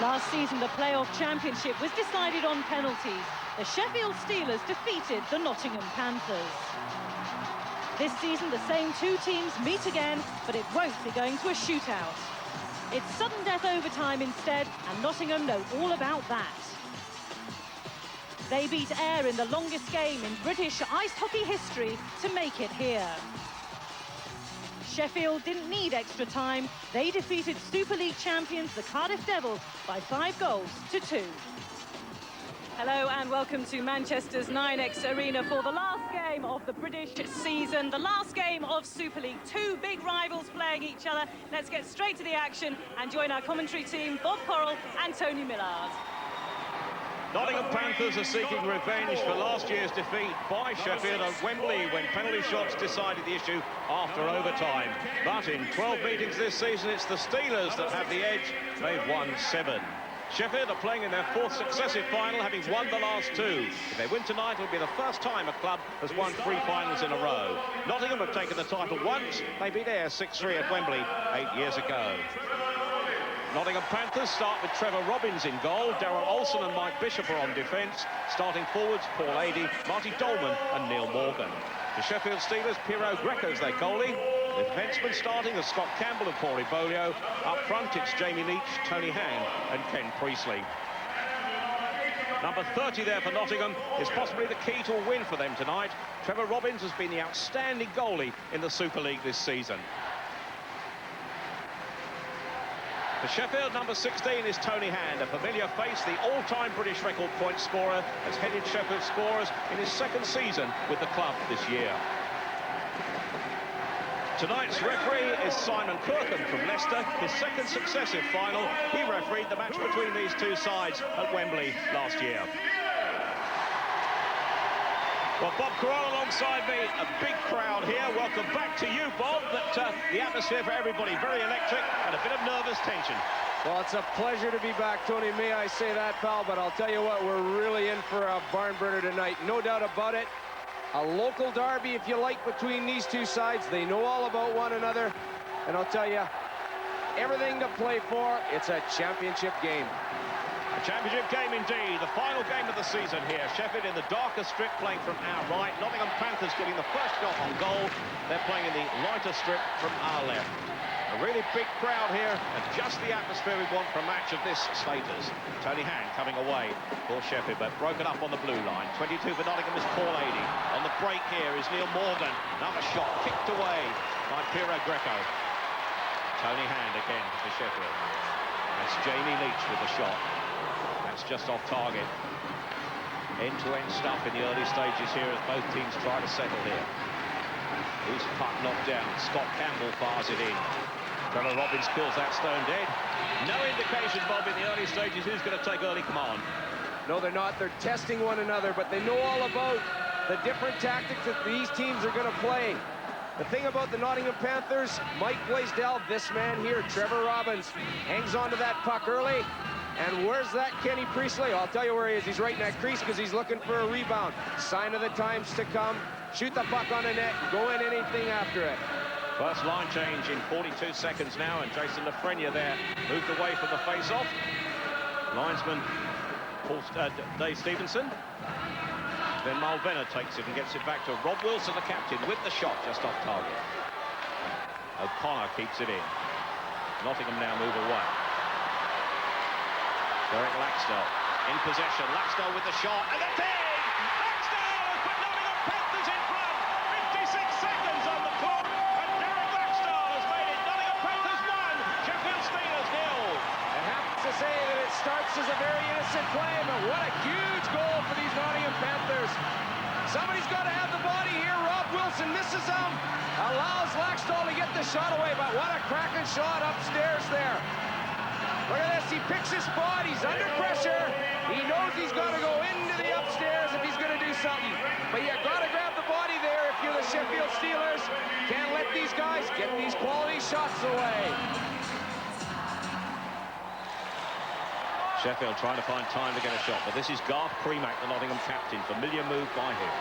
Last season, the playoff championship was decided on penalties. The Sheffield Steelers defeated the Nottingham Panthers. This season, the same two teams meet again, but it won't be going to a shootout. It's sudden death overtime instead, and Nottingham know all about that. They beat Ayr in the longest game in British ice hockey history to make it here. Sheffield didn't need extra time. They defeated Super League champions, the Cardiff Devils, by 5-2. Hello and welcome to Manchester's 9X Arena for the last game of the British season, the last game of Super League. Two big rivals playing each other. Let's get straight to the action and join our commentary team, Bob Correll and Tony Millard. Nottingham Panthers are seeking revenge for last year's defeat by Sheffield at Wembley when penalty shots decided the issue after overtime. But in 12 meetings this season, it's the Steelers that have the edge. They've won 7. Sheffield are playing in their 4th successive final, having won the last 2. If they win tonight, it'll be the first time a club has won 3 finals in a row. Nottingham have taken the title once. They beat Ayr 6-3 at Wembley 8 years ago. Nottingham Panthers start with Trevor Robbins in goal. Darren Olsen and Mike Bishop are on defence. Starting forwards, Paul Adey, Marty Dolman and Neil Morgan. The Sheffield Steelers, Piero Greco's their goalie. The defencemen starting are Scott Campbell and Corey Bolio. Up front, it's Jamie Leach, Tony Hand and Ken Priestley. Number 30 there for Nottingham is possibly the key to a win for them tonight. Trevor Robbins has been the outstanding goalie in the Super League this season. For Sheffield, number 16 is Tony Hand, a familiar face, the all-time British record point scorer, has headed Sheffield scorers in his 2nd season with the club this year. Tonight's referee is Simon Kirkham from Leicester, his 2nd successive final. He refereed the match between these two sides at Wembley last year. Well, Bob Correll alongside me, a big crowd here. Welcome back to you, Bob. But the atmosphere for everybody, very electric and a bit of nervous tension. Well, it's a pleasure to be back, Tony. May I say that, pal? But I'll tell you what, we're really in for a barn burner tonight. No doubt about it. A local derby, if you like, between these two sides. They know all about one another. And I'll tell you, everything to play for. It's a championship game. A championship game indeed, the final game of the season here. Sheffield in the darker strip playing from our right. Nottingham Panthers getting the first shot on goal. They're playing in the lighter strip from our left. A really big crowd here and just the atmosphere we want for a match of this status. Tony Hand coming away for Sheffield, but broken up on the blue line. 22 for Nottingham is Paul Adey. On the break here is Neil Morgan. Another shot kicked away by Piero Greco. Tony Hand again for Sheffield. That's Jamie Leach with the shot. That's just off target. End-to-end stuff in the early stages here as both teams try to settle here. Who's puck knocked down? Scott Campbell fires it in. Trevor Robbins kills that stone dead. No indication, Bob, in the early stages who's going to take early command. No, they're not. They're testing one another, but they know all about the different tactics that these teams are going to play. The thing about the Nottingham Panthers, Mike Blaisdell, this man here, Trevor Robbins, hangs on to that puck early. And where's that Kenny Priestley? I'll tell you where he is. He's right in that crease because he's looking for a rebound. Sign of the times to come. Shoot the puck on the net. Go in anything after it. First line change in 42 seconds now, and Jason Lafreniere there moved away from the face-off. Linesman Dave Stevenson. Then Malvena takes it and gets it back to Rob Wilson, the captain, with the shot just off target. O'Connor keeps it in. Nottingham now move away. Derek Laxdell in possession. Laxdell with the shot and the dig! Laxdell has put Nottingham Panthers in front. 56 seconds on the clock, and Derek Laxdell has made it. Nottingham Panthers 1, Sheffield Steelers 0. I have to say that it starts as a very innocent play, but what a huge goal for these Nottingham Panthers. Somebody's got to have the body here. Rob Wilson misses him, allows Laxdell to get the shot away, but what a cracking shot upstairs there. Look at this, he picks his spot, he's under pressure. He knows he's got to go into the upstairs if he's going to do something. But you got to grab the body there if you're the Sheffield Steelers. Can't let these guys get these quality shots away. Sheffield trying to find time to get a shot, but this is Garth Premack, the Nottingham captain. Familiar move by him.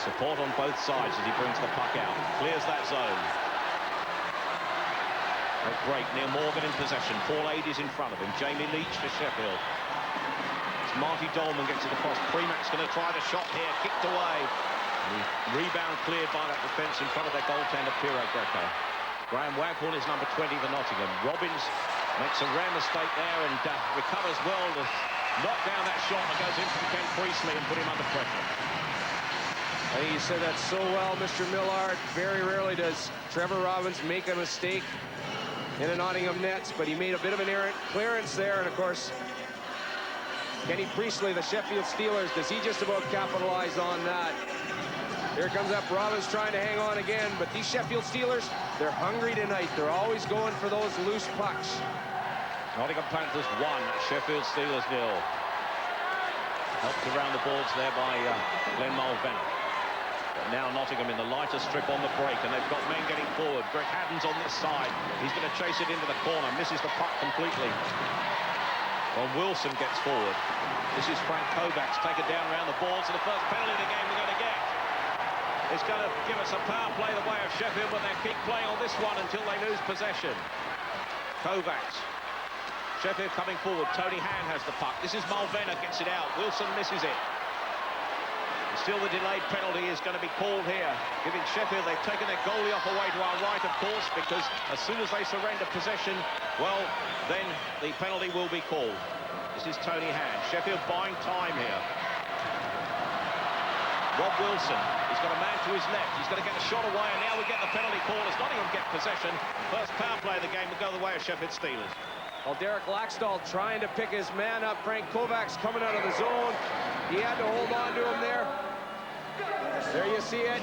Support on both sides as he brings the puck out. Clears that zone. Great, Neil Morgan in possession. Paul Adey's in front of him. Jamie Leach for Sheffield. It's Marty Dolman gets it across. Premac's going to try the shot here, kicked away. The rebound cleared by that defence in front of their goaltender, Piero Greco. Graham Waghorn is number 20 for Nottingham. Robbins makes a rare mistake there and recovers well to knock down that shot that goes in from Ken Priestley and put him under pressure. I think you said that so well, Mr. Millard. Very rarely does Trevor Robbins make a mistake in a Nottingham nets, but he made a bit of an errant clearance there, and of course, Kenny Priestley, the Sheffield Steelers, does he just about capitalize on that? Here comes up Robbins trying to hang on again, but these Sheffield Steelers, they're hungry tonight. They're always going for those loose pucks. Nottingham Panthers 1, Sheffield Steelers 0. Helped around the boards there by Glenn Mulvaney. But now Nottingham in the lighter strip on the break, and they've got men getting forward. Greg Haddon's on this side. He's going to chase it into the corner, misses the puck completely. Ron Wilson gets forward. This is Frank Kovacs taken down around the boards, and the first penalty of the game we're going to get. It's going to give us a power play the way of Sheffield, but they keep playing on this one until they lose possession. Kovacs. Sheffield coming forward. Tony Hand has the puck. This is Mulvaney, gets it out. Wilson misses it. And still the delayed penalty is going to be called here. Giving Sheffield, they've taken their goalie off away to our right, of course, because as soon as they surrender possession, well, then the penalty will be called. This is Tony Hand. Sheffield buying time here. Rob Wilson, he's got a man to his left. He's going to get a shot away, and now we get the penalty call as Nottingham get possession. First power play of the game will go the way of Sheffield Steelers. Well, Derek Laxdal trying to pick his man up. Frank Kovacs coming out of the zone. He had to hold on to him there. There you see it.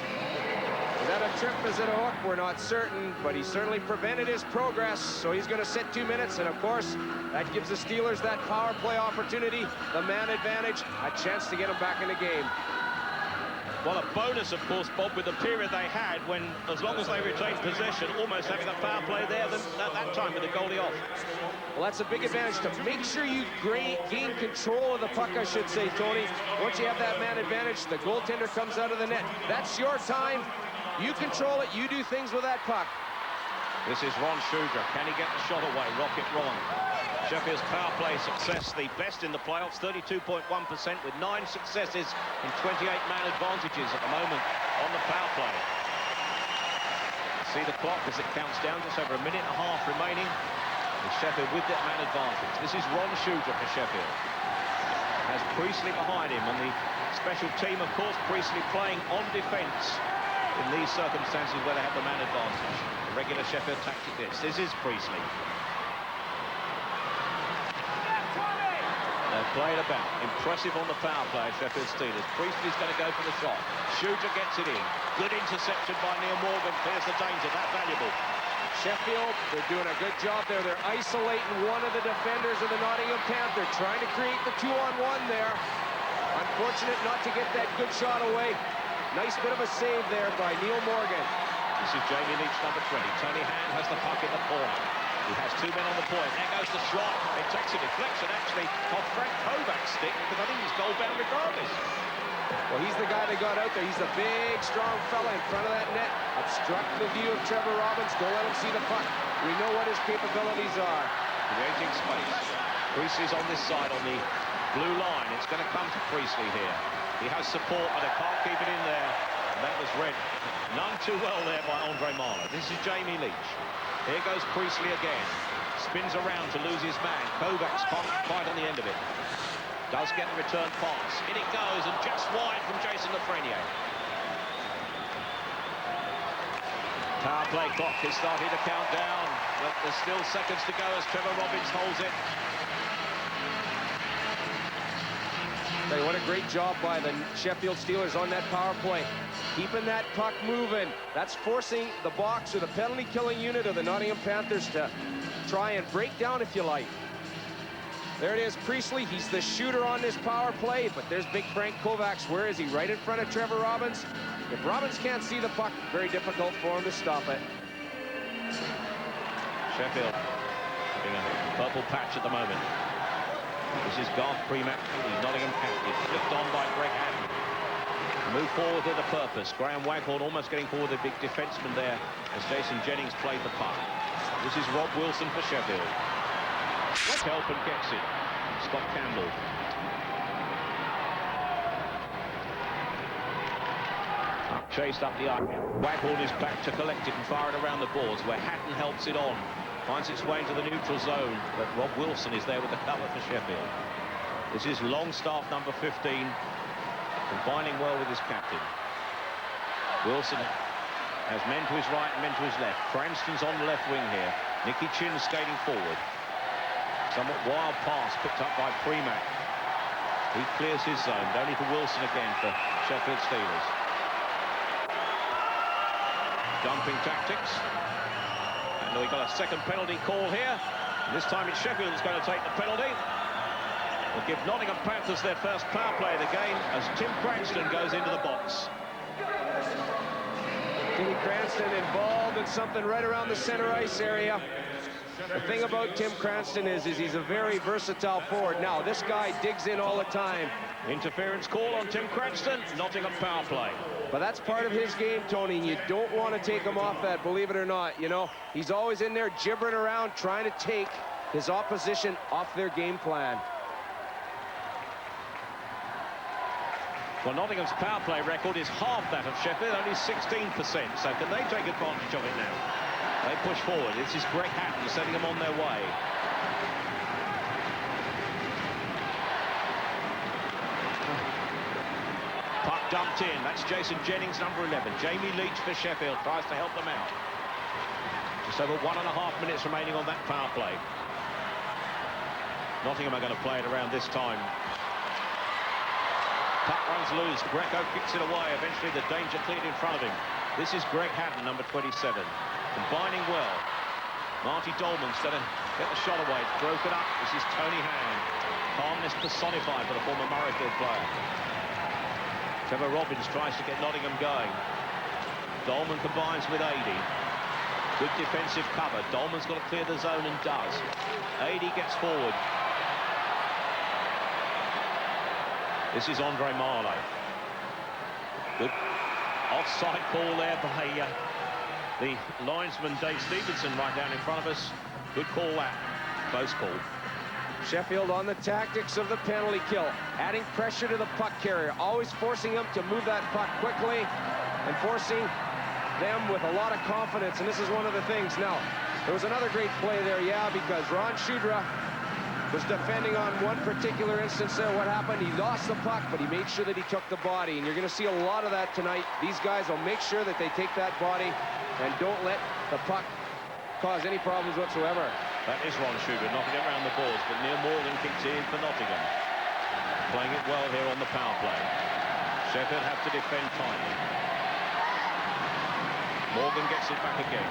Is that a trip? Is it a hook? We're not certain, but he certainly prevented his progress, so he's going to sit 2 minutes, and of course, that gives the Steelers that power play opportunity, the man advantage, a chance to get him back in the game. Well, a bonus, of course, Bob, with the period they had when, as long as they retained possession, almost having a power play there at that time with the goalie off. Well, that's a big advantage to make sure you gain control of the puck, I should say, Tony. Once you have that man advantage, the goaltender comes out of the net. That's your time. You control it. You do things with that puck. This is Ron Schuger. Can he get the shot away? Rocket Ron. Sheffield's power play success, the best in the playoffs, 32.1% with 9 successes in 28 man advantages at the moment on the power play. See the clock as it counts down, just over a minute and a half remaining. With Sheffield with that man advantage. This is Ron Schuger for Sheffield. Has Priestley behind him, and the special team, of course, Priestley playing on defence in these circumstances where they have the man advantage. The regular Sheffield tactic this is Priestley. They've played about. Impressive on the power play, Sheffield Steelers. Priestley's going to go for the shot. Schuger gets it in. Good interception by Neil Morgan. Clears the danger. That valuable. Sheffield, they're doing a good job there. They're isolating one of the defenders of the Nottingham Panthers, trying to create the 2-on-1 there. Unfortunate not to get that good shot away. Nice bit of a save there by Neil Morgan. This is Jamie Leach, number 20. Tony Hand has the puck in the corner. He has 2 men on the point. There goes the shot. It takes a deflection, actually, off Frank Kovacs' stick, because I think he's goal-bound regardless. Well, he's the guy that got out there. He's a big, strong fella in front of that net. Obstruct the view of Trevor Robbins. Don't let him see the puck. We know what his capabilities are. Creating space. Priestley's on this side on the blue line. It's going to come to Priestley here. He has support, but they can't keep it in there. And that was read none too well there by Andre Marler. This is Jamie Leach. Here goes Priestley again. Spins around to lose his man. Kovacs can't fight on the end of it. Does get the return pass. In it goes, and just wide from Jason Lafreniere. Power play clock is starting to count down, but there's still seconds to go as Trevor Robbins holds it. Hey, what a great job by the Sheffield Steelers on that power play. Keeping that puck moving. That's forcing the box or the penalty killing unit of the Nottingham Panthers to try and break down, if you like. There it is, Priestley. He's the shooter on this power play, but there's big Frank Kovacs. Where is he? Right in front of Trevor Robbins. If Robbins can't see the puck, very difficult for him to stop it. Sheffield having a purple patch at the moment. This is Garth Premack, the Nottingham captain, flipped on by Greg Haddon. Move forward with a purpose. Graham Waghorn almost getting forward, the big defenseman there as Jason Jennings played the puck. This is Rob Wilson for Sheffield. Kelpin gets it. Scott Campbell. Chased up the arc. Waghorn is back to collect it and fire it around the boards, where Hatton helps it on. Finds its way into the neutral zone, but Rob Wilson is there with the cover for Sheffield. This is Longstaff, number 15, combining well with his captain. Wilson has men to his right and men to his left. Cranston's on the left wing here. Nicky Chin skating forward. Somewhat wild pass picked up by Premack. He clears his zone. Only for Wilson again for Sheffield Steelers. Dumping tactics. And we got a second penalty call here. This time it's Sheffield who's going to take the penalty. We'll give Nottingham Panthers their first power play of the game as Tim Cranston goes into the box. Timmy Cranston involved in something right around the center ice area. The thing about Tim Cranston is he's a very versatile forward. Now, this guy digs in all the time. Interference call on Tim Cranston. Nottingham power play. But that's part of his game, Tony, and you don't want to take him off that, believe it or not. You know, he's always in there gibbering around, trying to take his opposition off their game plan. Well, Nottingham's power play record is half that of Sheffield, only 16%. So can they take advantage of it now? They push forward. This is Greg Hatton sending them on their way. Puck dumped in. That's Jason Jennings, number 11. Jamie Leach for Sheffield tries to help them out. Just over 1.5 minutes remaining on that power play. Nottingham are going to play it around this time. Puck runs loose. Greco kicks it away. Eventually the danger cleared in front of him. This is Greg Hatton, number 27. Combining well. Marty Dolman's going to get the shot away. It's broken up. This is Tony Hand. Calmness personified for the former Murrayfield player. Trevor Robbins tries to get Nottingham going. Dolman combines with Ady. Good defensive cover. Dolman's got to clear the zone and does. Ady gets forward. This is Andre Marlowe. Good offside call there by the linesman Dave Stevenson right down in front of us. Good call that. Close call. Sheffield on the tactics of the penalty kill, adding pressure to the puck carrier, always forcing them to move that puck quickly and forcing them with a lot of confidence. And this is one of the things. Now, there was another great play there, yeah, because Ron Shudra was defending on one particular instance there. What happened? He lost the puck, but he made sure that he took the body. And you're going to see a lot of that tonight. These guys will make sure that they take that body and don't let the puck cause any problems whatsoever. That is Ron Shudra knocking it around the boards, but Neil Morgan kicks in for Nottingham. Playing it well here on the power play. Sheffield have to defend tightly. Morgan gets it back again.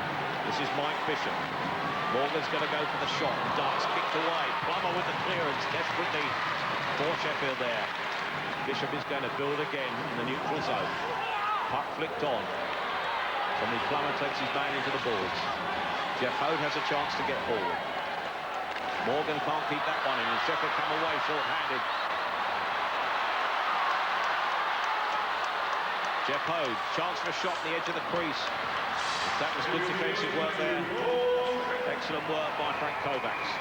This is Mike Bishop. Morgan's going to go for the shot. Does. Kicked away. Plummer with the clearance. Desperately for Sheffield there. Bishop is going to build again in the neutral zone. Puck flicked on. Tommy Plummer takes his man into the boards. Jeff Hode has a chance to get forward. Morgan can't keep that one in, and Sheffield come away short-handed. Jeff Hode, chance for a shot in the edge of the crease. That was good defensive work there. Excellent work by Frank Kovacs.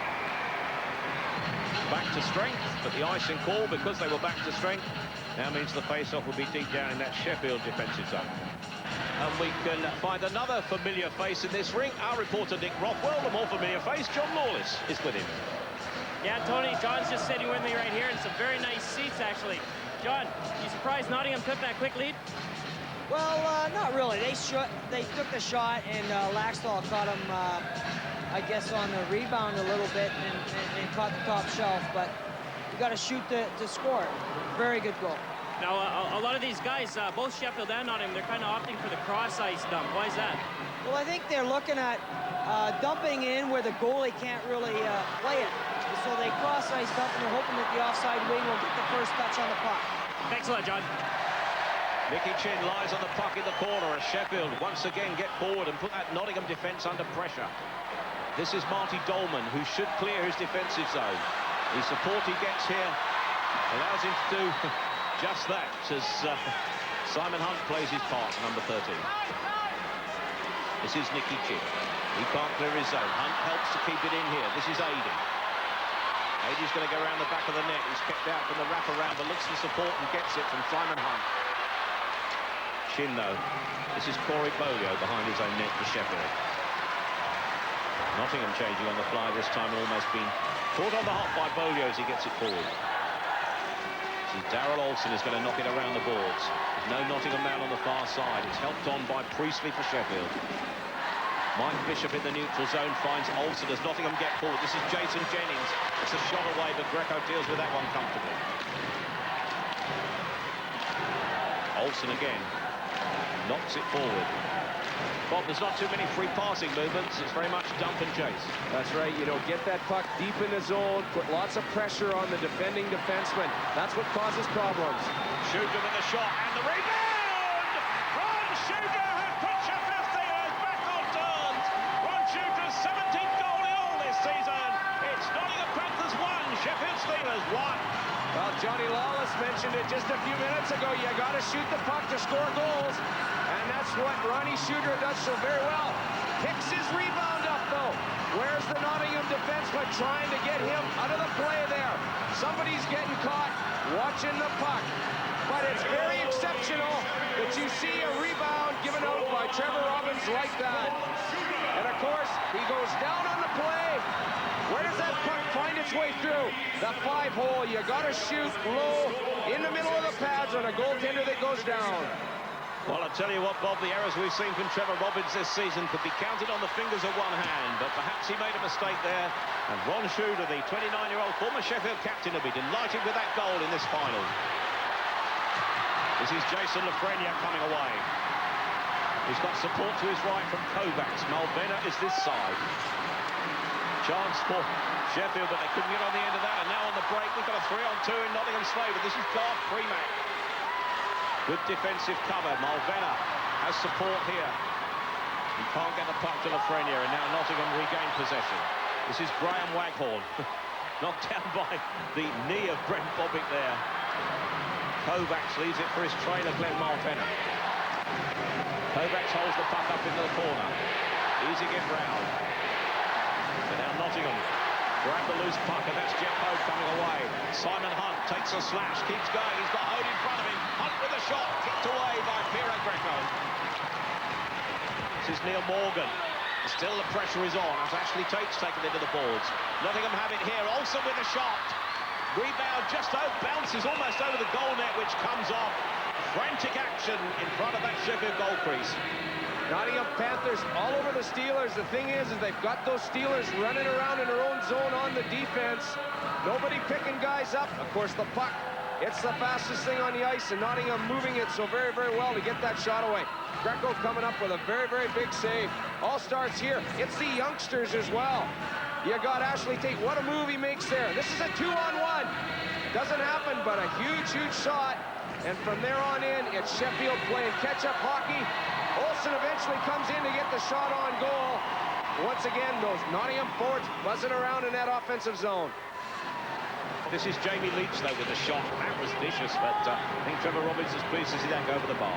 Back to strength, but the icing call, because they were back to strength, now means the face-off will be deep down in that Sheffield defensive zone. And we can find another familiar face in this ring. Our reporter Nick Rothwell, the more familiar face, John Lawless, is with him. Yeah, Tony, John's just sitting with me right here in some very nice seats, actually. John, you surprised Nottingham took that quick lead? Well, not really. They took the shot, and Laxdal caught him, I guess, on the rebound a little bit and caught the top shelf. But you got to shoot to score. Very good goal. Now, a lot of these guys, both Sheffield and Nottingham, they're kind of opting for the cross-ice dump. Why is that? Well, I think they're looking at dumping in where the goalie can't really play it. So they cross-ice dump, and they're hoping that the offside wing will get the first touch on the puck. Thanks a lot, John. Nicky Chin lies on the puck in the corner as Sheffield once again get forward and put that Nottingham defence under pressure. This is Marty Dolman, who should clear his defensive zone. The support he gets here allows him to do just that, as Simon Hunt plays his part, number 13. This is Nicky Chin. He can't clear his zone. Hunt helps to keep it in here. This is Ady. Ady's going to go around the back of the net. He's kept out from the wraparound, but looks for support and gets it from Simon Hunt. Chin, though. This is Corey Bolio behind his own net for Sheffield. Nottingham changing on the fly this time, almost been caught on the hop by Bolio as he gets it forward. This is Daryl Olsen is going to knock it around the boards. There's no Nottingham man on the far side. It's helped on by Priestley for Sheffield. Mike Bishop in the neutral zone finds Olsen as Nottingham get forward. This is Jason Jennings. It's a shot away, but Greco deals with that one comfortably. Olsen again knocks it forward. Bob, there's not too many free passing movements. It's very much dump and chase. That's right. You know, get that puck deep in the zone, put lots of pressure on the defending defenseman. That's what causes problems. Shooter with the shot and the rebound! Ron Shooter has put Sheffield Steelers back on terms. Ron Shooter's 17th goal in all this season. It's Nottingham Panthers 1, Sheffield Steelers 1. Well, Johnny Lawless mentioned it just a few minutes ago. You got to shoot the puck to score goals. And that's what Ronnie Shooter does so very well. Picks his rebound up, though. Where's the Nottingham defenseman trying to get him out of the play there? Somebody's getting caught watching the puck. But it's very exceptional that you see a rebound given out by Trevor Robbins like that. And, of course, he goes down on the play. Where does that puck find its way through? The 5-hole. You got to shoot low in the middle of the pads on a goaltender that goes down. Well, I'll tell you what, Bob, the errors we've seen from Trevor Robbins this season could be counted on the fingers of one hand, but perhaps he made a mistake there. And Ron Shooter, the 29-year-old former Sheffield captain, will be delighted with that goal in this final. This is Jason Lafreniere coming away. He's got support to his right from Kovacs. Malvena is this side. Chance for Sheffield, but they couldn't get on the end of that. And now on the break, we've got a 3-on-2 in Nottingham's favour. This is Garth Premack. Good defensive cover. Malvena has support here. He can't get the puck to Lafreniere, and now Nottingham regain possession. This is Graham Waghorn. Knocked down by the knee of Brent Bobbitt there. Kovacs leaves it for his trainer, Glenn Malvena. Kovacs holds the puck up into the corner. Easy get round. But now Nottingham grab the loose puck, and that's Jeff Hogue coming away. Simon Hunt takes a slash, keeps going. He's got Hogue in front of him. Hunt with a shot, kicked away by Piero Greco. This is Neil Morgan. Still the pressure is on as Ashley Tate's taken into the boards. Nottingham have it here. Olsen with a shot. Rebound just bounces almost over the goal net, which comes off. Frantic action in front of that Sheffield goal crease. Nottingham Panthers all over the Steelers. The thing is they've got those Steelers running around in their own zone on the defense. Nobody picking guys up. Of course, the puck, it's the fastest thing on the ice, and Nottingham moving it so very, very well to get that shot away. Greco coming up with a very, very big save. All starts here. It's the youngsters as well. You got Ashley Tate. What a move he makes there. This is a 2-on-1. Doesn't happen, but a huge, huge shot. And from there on in, it's Sheffield playing catch-up hockey. Olsen eventually comes in to get the shot on goal. Once again, those Nottingham forwards buzzing around in that offensive zone. This is Jamie Leach, though, with the shot. That was vicious, but I think Trevor Robbins is pleased to see that go over the bar.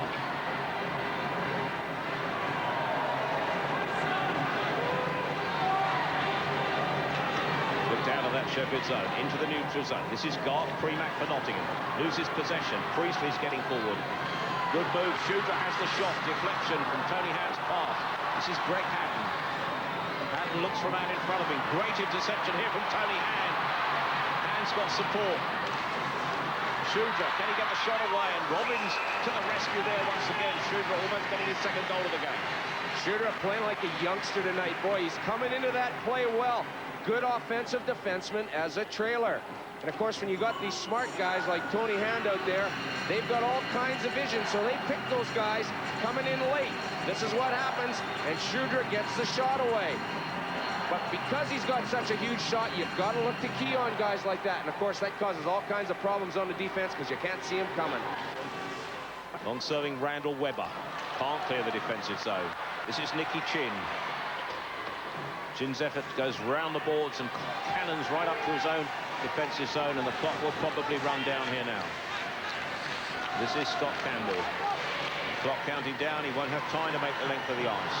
Look down at that Sheffield zone, into the neutral zone. This is Garth Premack for Nottingham. Loses possession. Priestley's getting forward. Good move. Shooter has the shot. Deflection from Tony Hand's pass. This is Greg Hatton. Hatton looks from out in front of him. Great interception here from Tony Hand. Hand's got support. Shooter, can he get the shot away? And Robbins to the rescue there once again. Shooter almost getting his second goal of the game. Shooter playing like a youngster tonight. Boy, he's coming into that play well. Good offensive defenseman as a trailer. And, of course, when you got these smart guys like Tony Hand out there, they've got all kinds of vision, so they pick those guys coming in late. This is what happens, and Shooter gets the shot away. But because he's got such a huge shot, you've got to look to key on guys like that. And, of course, that causes all kinds of problems on the defense because you can't see him coming. Non-serving Randall Webber. Can't clear the defensive zone. This is Nicky Chin. Chin's effort goes round the boards and cannons right up to his own defensive zone, and the clock will probably run down here now. This is Scott Campbell. Clock counting down. He won't have time to make the length of the ice.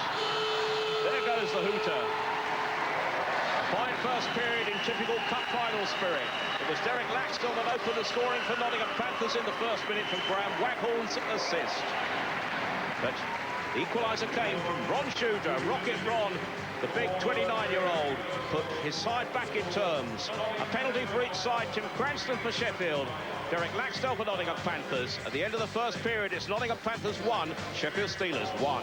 goes the hooter. A fine first period in typical cup final spirit. It was Derek Laxdell that opened the scoring for Nottingham Panthers in the first minute from Graham Waghorn's assist. But the equaliser came from Ron Shooter, Rocket Ron. The big 29-year-old put his side back in terms. A penalty for each side. Tim Cranston for Sheffield. Derek Laxdell for Nottingham Panthers. At the end of the first period, it's Nottingham Panthers 1, Sheffield Steelers 1.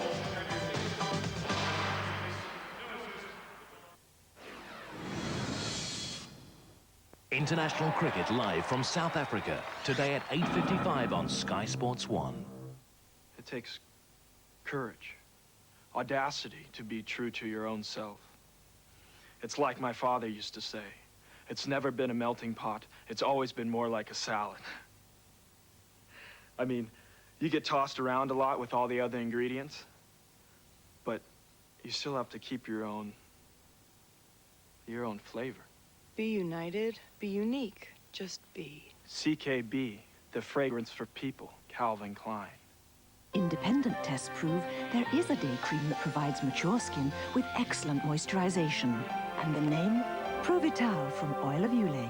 International cricket live from South Africa, today at 8:55 on Sky Sports 1. It takes courage, audacity to be true to your own self. It's like my father used to say, it's never been a melting pot, it's always been more like a salad. I mean, you get tossed around a lot with all the other ingredients, but you still have to keep your own flavor. Be united, be unique, just be. CKB, the fragrance for people, Calvin Klein. Independent tests prove there is a day cream that provides mature skin with excellent moisturization. And the name? Provital from Oil of Ulay.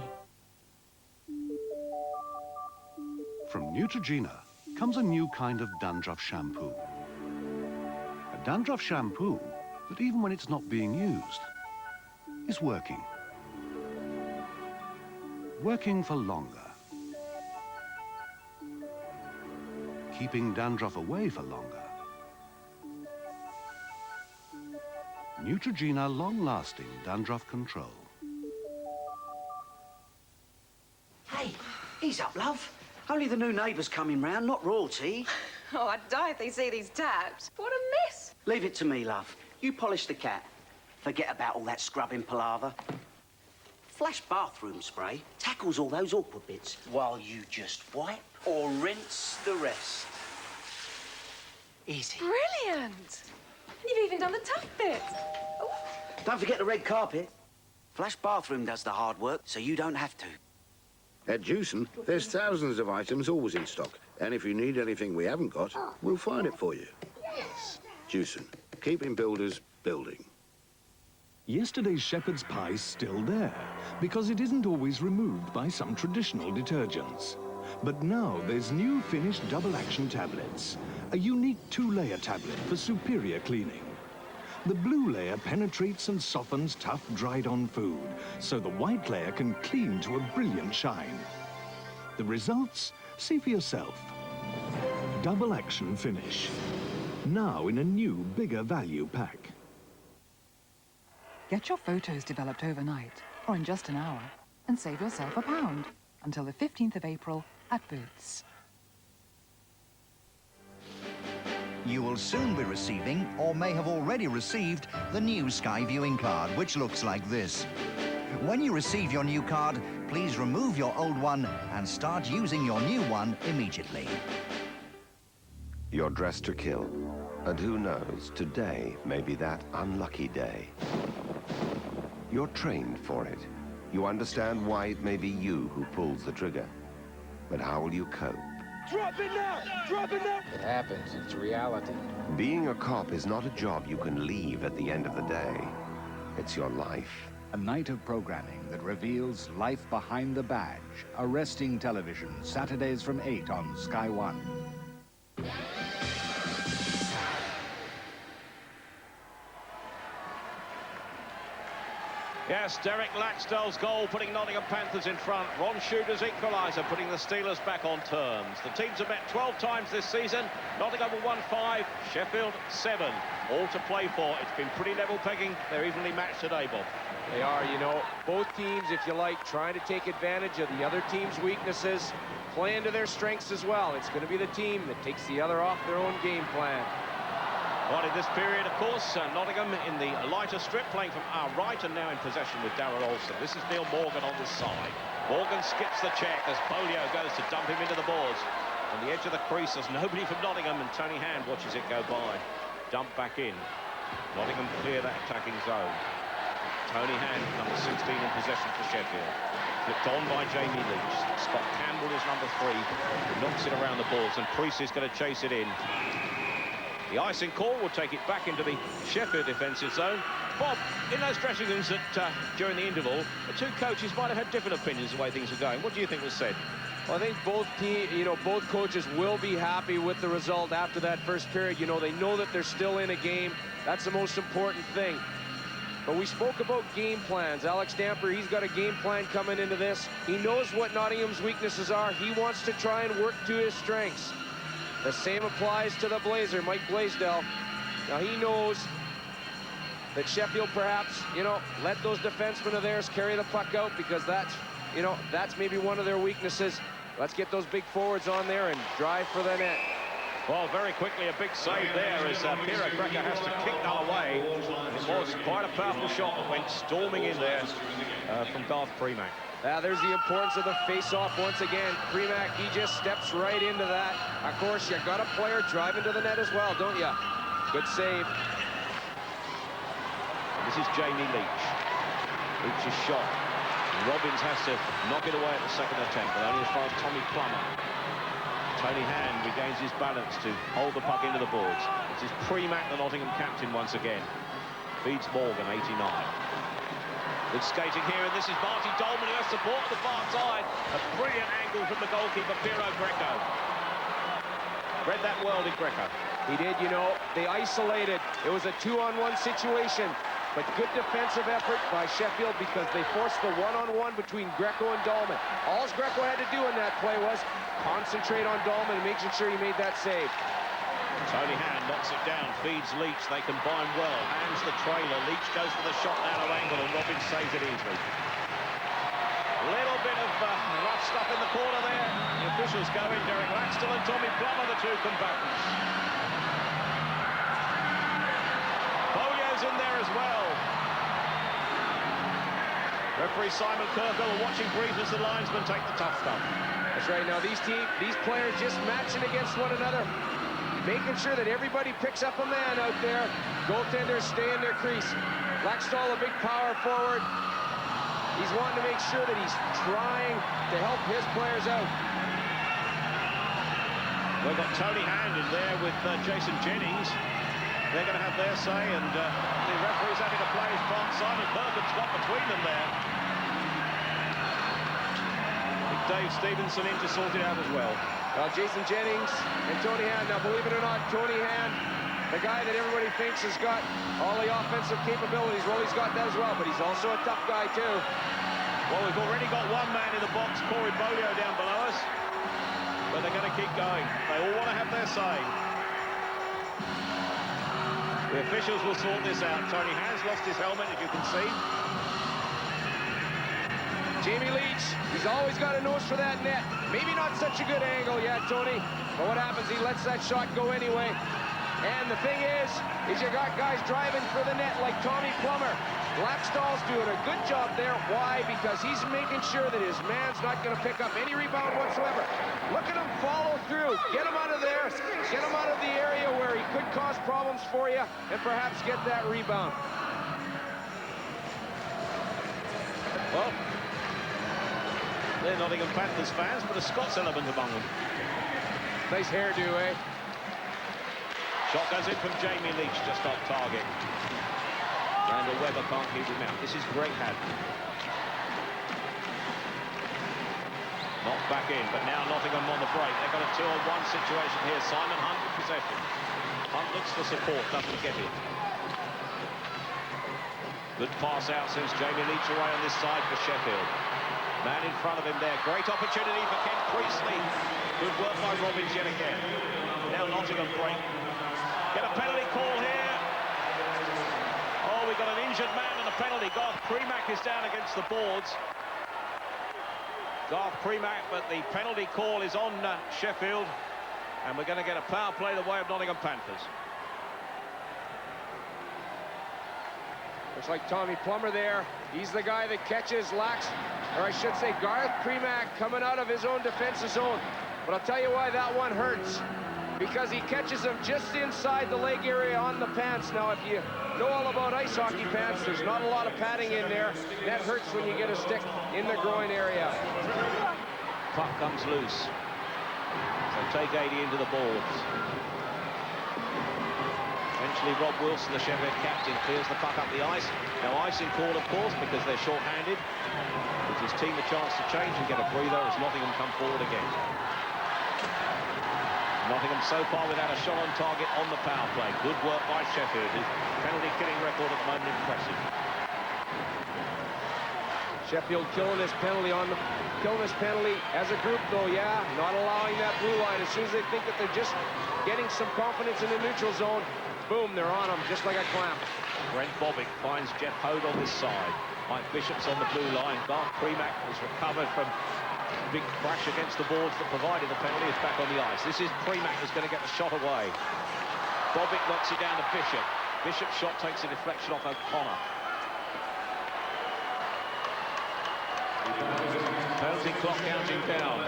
From Neutrogena comes a new kind of dandruff shampoo. A dandruff shampoo that even when it's not being used, is working. Working for longer. Keeping dandruff away for longer. Neutrogena long-lasting dandruff control. Hey, ease up, love. Only the new neighbours coming round, not royalty. Oh, I'd die if they see these taps. What a mess. Leave it to me, love. You polish the cat. Forget about all that scrubbing palaver. Flash bathroom spray tackles all those awkward bits while you just wipe or rinse the rest. Easy. Brilliant. You've even done the tough bit. Oh. Don't forget the red carpet. Flash bathroom does the hard work, so you don't have to. At Jewson, there's thousands of items always in stock. And if you need anything we haven't got, we'll find it for you. Yes. Jewson, keeping builders building. Yesterday's shepherd's pie's still there, because it isn't always removed by some traditional detergents. But now there's new finished double-action tablets, a unique two-layer tablet for superior cleaning. The blue layer penetrates and softens tough, dried-on food, so the white layer can clean to a brilliant shine. The results? See for yourself. Double-action finish. Now in a new, bigger value pack. Get your photos developed overnight, or in just an hour, and save yourself £1 until the 15th of April at Boots. You will soon be receiving, or may have already received, the new Sky Viewing card, which looks like this. When you receive your new card, please remove your old one and start using your new one immediately. You're dressed to kill, and who knows, today may be that unlucky day. You're trained for it. You understand why it may be you who pulls the trigger. But how will you cope? Drop it now! Drop it now! It happens. It's reality. Being a cop is not a job you can leave at the end of the day. It's your life. A night of programming that reveals life behind the badge. Arresting television, Saturdays from 8 on Sky One. Yes, Derek Laxdell's goal putting Nottingham Panthers in front. Ron Shooter's equaliser putting the Steelers back on terms. The teams have met 12 times this season. Nottingham have won 5, Sheffield 7. All to play for. It's been pretty level pegging. They're evenly matched today, Bob. They are, you know, both teams, if you like, trying to take advantage of the other team's weaknesses, playing to their strengths as well. It's going to be the team that takes the other off their own game plan. Well, in this period, of course, Nottingham in the lighter strip, playing from our right and now in possession with Darrell Olsen. This is Neil Morgan on the side. Morgan skips the check as Bolio goes to dump him into the boards. On the edge of the crease, there's nobody from Nottingham, and Tony Hand watches it go by. Dump back in. Nottingham clear that attacking zone. Tony Hand, number 16, in possession for Sheffield. Flipped on by Jamie Leach. Scott Campbell is number 3. Knocks it around the boards, and Priest is going to chase it in. The icing call will take it back into the Sheffield defensive zone. Bob, in those dressing rooms that during the interval, the two coaches might have had different opinions of the way things were going. What do you think was said? Well, I think both coaches will be happy with the result after that first period. You know, they know that they're still in a game. That's the most important thing. But we spoke about game plans. Alex Damper, he's got a game plan coming into this. He knows what Nottingham's weaknesses are. He wants to try and work to his strengths. The same applies to the Blazer, Mike Blaisdell. Now, he knows that Sheffield perhaps, let those defensemen of theirs carry the puck out, because that's maybe one of their weaknesses. Let's get those big forwards on there and drive for the net. Well, very quickly, a big save there as Pierre Greco has to kick that away. It was quite a powerful shot that went storming in there from Garth Premack. There's the importance of the face-off once again. Premack, he just steps right into that. Of course, you got a player driving to the net as well, don't you? Good save. This is Jamie Leach. Leach's shot. Robbins has to knock it away at the second attempt, but only as far as Tommy Plummer. Tony Hand regains his balance to hold the puck into the boards. This is Premack, the Nottingham captain, once again. Feeds Morgan, 89. Good skating here, and this is Marty Dolman, who has support on the far side. A brilliant angle from the goalkeeper, Piero Greco. Read that well, did Greco. He did, they isolated. It was a 2-on-1 situation. But good defensive effort by Sheffield, because they forced the one-on-one between Greco and Dolman. All Greco had to do in that play was concentrate on Dolman and making sure he made that save. Tony Hand knocks it down, feeds Leach. They combine well. Hands the trailer. Leach goes for the shot narrow angle, and Robbins saves it easily. A little bit of rough stuff in the corner there. The officials go in. Derek Laxton and Tommy Plummer, the two combatants. Bolio's in there as well. Referee Simon Kirkle watching brief as the linesmen take the tough stuff. That's right. Now these players just matching against one another, making sure that everybody picks up a man out there. Goaltenders stay in their crease. Laxton, a big power forward. He's wanting to make sure that he's trying to help his players out. We've got Tony Hand in there with Jason Jennings. They're going to have their say, and the referee's having to play his part. Simon Perkins got between them there. Dave Stevenson in to sort it out as well. Well, Jason Jennings and Tony Hand. Now, believe it or not, Tony Hand, the guy that everybody thinks has got all the offensive capabilities, well, he's got that as well, but he's also a tough guy, too. Well, we've already got one man in the box, Corey Bolio, down below us, but they're going to keep going. They all want to have their say. The officials will sort this out. Tony Hand's lost his helmet, as you can see. Jamie Leach, he's always got a nose for that net. Maybe not such a good angle yet, Tony, but what happens? He lets that shot go anyway. And the thing is you got guys driving for the net like Tommy Plummer. Laxton's doing a good job there. Why? Because he's making sure that his man's not going to pick up any rebound whatsoever. Look at him follow through. Get him out of there. Get him out of the area where he could cause problems for you and perhaps get that rebound. Well, they're Nottingham Panthers fans, but a Scots element among them. Nice hairdo, eh? Shot goes in from Jamie Leach, just off target. Randall Webber can't keep him out. This is Greg Haddon. Knocked back in, but now Nottingham on the break. They've got a 2-on-1 situation here. Simon Hunt with possession. Hunt looks for support, doesn't get it. Good pass out, sends Jamie Leach away on this side for Sheffield. Man in front of him there. Great opportunity for Ken Priestley. Good work by Robbins yet again. Now Nottingham break. Get a penalty call here. Oh, we've got an injured man and a penalty. Garth Premack is down against the boards. Garth Premack, but the penalty call is on Sheffield. And we're going to get a power play the way of Nottingham Panthers. Looks like Tommy Plummer there. He's the guy that catches Garth Premack coming out of his own defensive zone. But I'll tell you why that one hurts. Because he catches him just inside the leg area on the pants. Now, if you know all about ice hockey pants, there's not a lot of padding in there. That hurts when you get a stick in the groin area. Puck comes loose. So take 80 into the boards. Eventually, Rob Wilson, the Sheffield captain, clears the puck up the ice. No icing call, of course, because they're short-handed. Gives his team a chance to change and get a breather as Nottingham come forward again. Nottingham so far without a shot on target on the power play. Good work by Sheffield. His penalty-killing record at the moment impressive. Sheffield killing this penalty as a group, though. Yeah, not allowing that blue line. As soon as they think that they're just getting some confidence in the neutral zone, boom, they're on them just like a clamp. Brent Bobick finds Jeff Hode on this side. Mike Bishop's on the blue line. Garth Premack has recovered from a big crash against the boards that provided the penalty. Is back on the ice. This is Premack who's going to get the shot away. Bobick knocks it down to Bishop. Bishop's shot takes a deflection off O'Connor. Penalty clock counting down.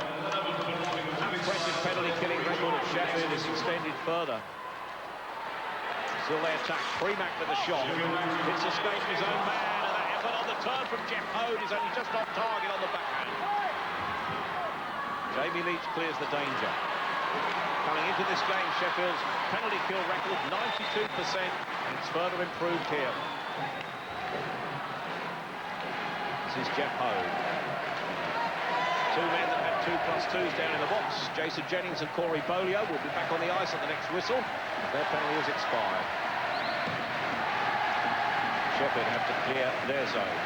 Impressive penalty-killing record of Sheffield is extended further. Still they attack. Premack with a shot. It's escaped his own man, and that effort on the turn from Jeff Hode is only just off target on the backhand. Jamie Leach clears the danger. Coming into this game, Sheffield's penalty kill record 92%, and it's further improved here. This is Jeff Hode. Two men that had 2+2s down in the box. Jason Jennings and Corey Bolio will be back on the ice at the next whistle. Their penalty has expired. Sheffield have to clear their zone.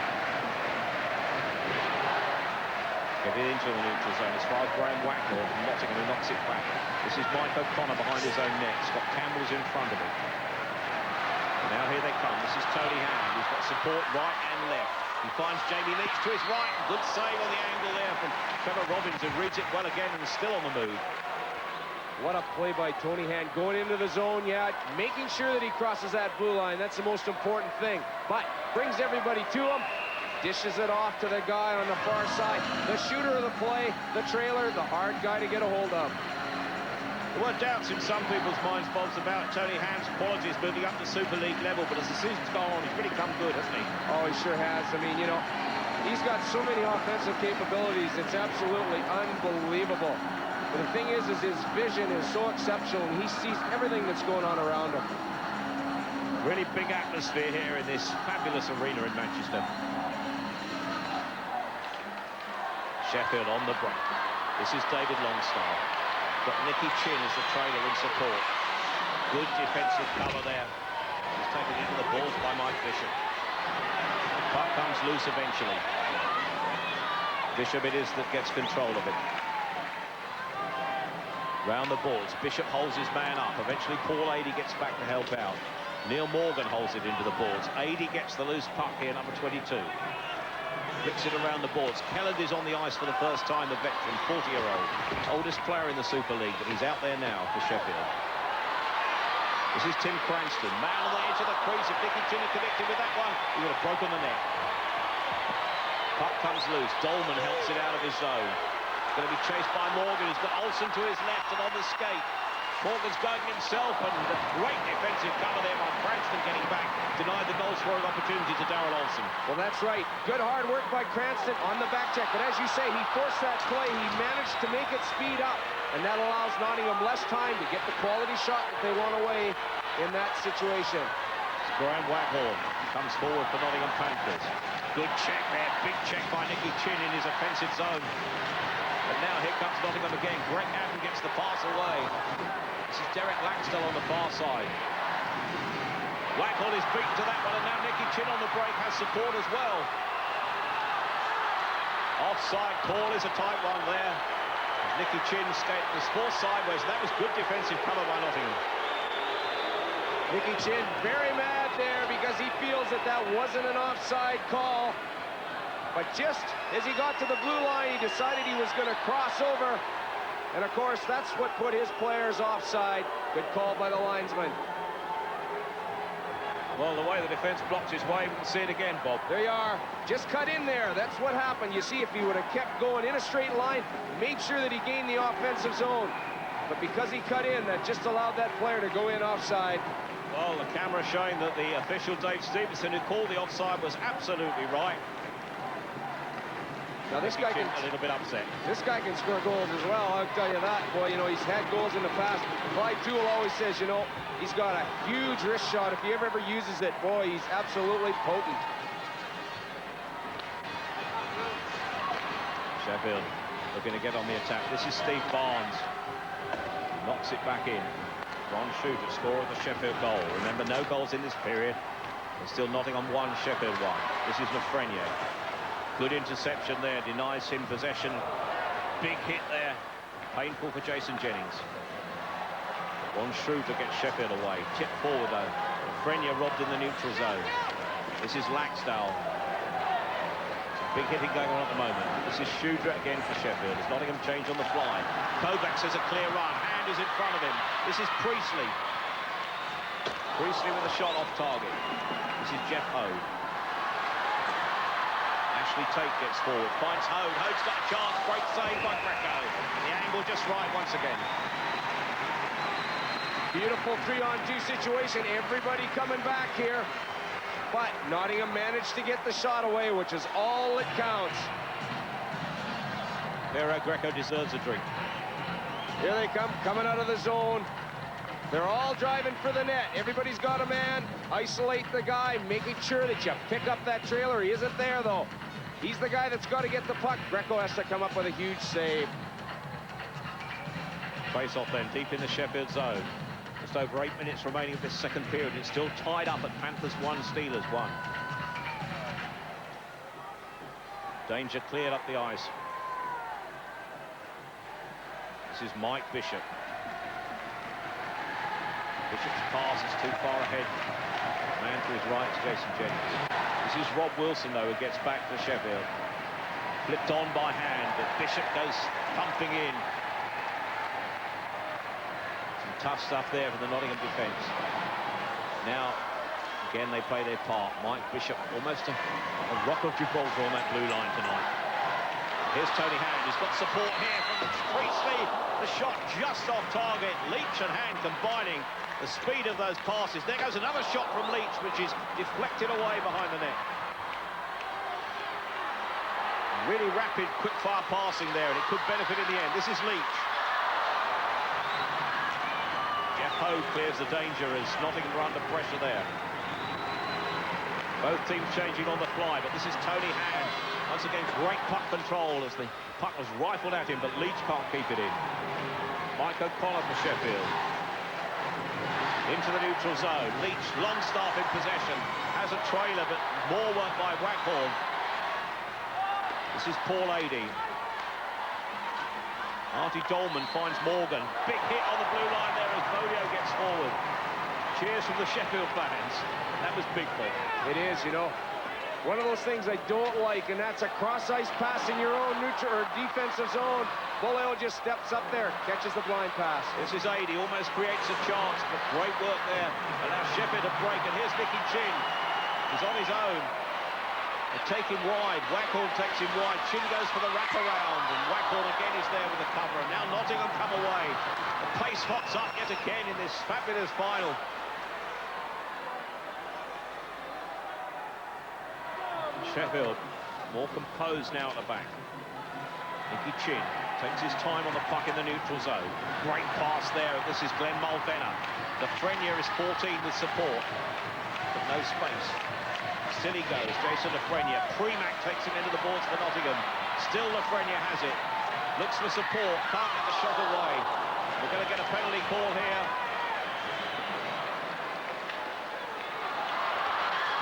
Get it into the neutral zone as far as Graham Wackmore from Nottingham, who knocks it back. This is Mike O'Connor behind his own net. Scott Campbell's in front of him. And now here they come. This is Tony Hand, who's got support right and left. He finds Jamie Leach to his right. Good save on the angle there from Trevor Robbins, who reads it well again and is still on the move. What a play by Tony Hand. Going into the zone, yeah, making sure that he crosses that blue line. That's the most important thing. But brings everybody to him. Dishes it off to the guy on the far side. The shooter of the play, the trailer, the hard guy to get a hold of. There were doubts in some people's minds, Bobs, about Tony Hand's qualities moving up to Super League level, but as the season's gone on, he's really come good, hasn't he? Oh, he sure has. I mean, you know, he's got so many offensive capabilities. It's absolutely unbelievable. But the thing is his vision is so exceptional, and he sees everything that's going on around him. Really big atmosphere here in this fabulous arena in Manchester. Sheffield on the break. This is David Longstaff. Got Nicky Chin as the trailer in support. Good defensive cover there. He's taken into the balls by Mike Bishop. Puck comes loose eventually. Bishop it is that gets control of it. Round the balls. Bishop holds his man up. Eventually Paul Adey gets back to help out. Neil Morgan holds it into the boards. Adey gets the loose puck here, number 22. Flicks it around the boards. Kelland is on the ice for the first time, the veteran, 40-year-old. Oldest player in the Super League, but he's out there now for Sheffield. This is Tim Cranston. Man on the edge of the crease. If Nicky Chin had connected with that one, he would have broken the net. Puck comes loose. Dolman helps it out of his zone. Going to be chased by Morgan. He's got Olsen to his left and on the skate. Morgan's going himself, and great defensive cover there by Cranston getting back. Denied the goal-scoring opportunity to Darrell Olsen. Well, that's right. Good hard work by Cranston on the back check. But as you say, he forced that play. He managed to make it speed up. And that allows Nottingham less time to get the quality shot that they want away in that situation. Graham Waghorn comes forward for Nottingham Panthers. Good check there. Big check by Nicky Chin in his offensive zone. But now here comes Nottingham again. Greg Adden gets the pass away. This is Derek Laxdell on the far side. Waghorn is beaten to that one, and now Nicky Chin on the break has support as well. Offside call is a tight one there. Nicky Chin skated the force sideways. That was good defensive cover by Nottingham. Nicky Chin very mad there because he feels that that wasn't an offside call. But just as he got to the blue line, he decided he was going to cross over. And, of course, that's what put his players offside. Good call by the linesman. Well, the way the defense blocked his way, we can see it again, Bob. There you are. Just cut in there. That's what happened. You see, if he would have kept going in a straight line, made sure that he gained the offensive zone. But because he cut in, that just allowed that player to go in offside. Well, the camera showing that the official, Dave Stevenson, who called the offside, was absolutely right. Now this guy can a little bit upset. This guy can score goals as well, I'll tell you that. Boy, you know, he's had goals in the past. Clyde Jewell always says, you know, he's got a huge wrist shot. If he ever uses it, boy, he's absolutely potent. Sheffield looking to get on the attack. This is Steve Barnes. Knocks it back in. Ron Shooter, scorer of the Sheffield goal. Remember, no goals in this period. And still Nottingham 1, Sheffield 1. This is Lafreniere. Good interception there, denies him possession. Big hit there. Painful for Jason Jennings. Ron Shooter gets Sheffield away. Tip forward though. Lafreniere robbed in the neutral zone. This is Laxdale. Big hitting going on at the moment. This is Shudra again for Sheffield. As Nottingham change on the fly. Kovacs has a clear run. Hand is in front of him. This is Priestley. Priestley with a shot off target. This is Jeff Hode. Ashley Tate gets forward. Finds Hode. Hode's got a chance. Great save by Greco. The angle just right once again. Beautiful 3-on-2 situation. Everybody coming back here. But Nottingham managed to get the shot away, which is all that counts. Vero Greco deserves a drink. Here they come, coming out of the zone. They're all driving for the net. Everybody's got a man. Isolate the guy, making sure that you pick up that trailer. He isn't there, though. He's the guy that's got to get the puck. Greco has to come up with a huge save. Face off then, deep in the Sheffield zone. Just over 8 minutes remaining of this second period. It's still tied up at Panthers 1, Steelers 1. Danger cleared up the ice. This is Mike Bishop. Bishop's pass is too far ahead. Man to his right is Jason Jennings. This is Rob Wilson, though, who gets back to Sheffield. Flipped on by hand, but Bishop goes pumping in. Tough stuff there for the Nottingham defence. Now, again, they play their part. Mike Bishop, almost a rock of Gibraltar on that blue line tonight. Here's Tony Hand, who's got support here from Priestley. The shot just off target. Leach and Hand combining the speed of those passes. There goes another shot from Leach, which is deflected away behind the net. Really rapid, quick-fire passing there, and it could benefit in the end. This is Leach. Hode clears the danger as Nottingham are under pressure there. Both teams changing on the fly, but this is Tony Hand. Once again, great puck control as the puck was rifled at him, but Leach can't keep it in. Mike O'Connor for Sheffield. Into the neutral zone. Leach, Longstaff in possession. Has a trailer, but more work by Waghorn. This is Paul Adey. Artie Dolman finds Morgan. Big hit on the blue line there as Bolio gets forward. Cheers from the Sheffield fans. That was big for them. It is, you know. One of those things I don't like, and that's a cross-ice pass in your own neutral or defensive zone. Bolio just steps up there, catches the blind pass. This is Adey, almost creates a chance, but great work there. Allows Sheffield to break, and here's Nicky Chin. He's on his own. They take him wide. Waghorn takes him wide. Chin goes for the wraparound, and Waghorn again is there with the cover. And now Nottingham come away. The pace hots up yet again in this fabulous final. Sheffield more composed now at the back. Nicky Chin takes his time on the puck in the neutral zone. Great pass there. This is Glenn Mulvenna. Lafreniere is 14 with support, but no space. Still he goes, Jason Lafreniere. Premack takes him into the boards for Nottingham. Still Lafreniere has it. Looks for support, can't get the shot away. We're going to get a penalty call here.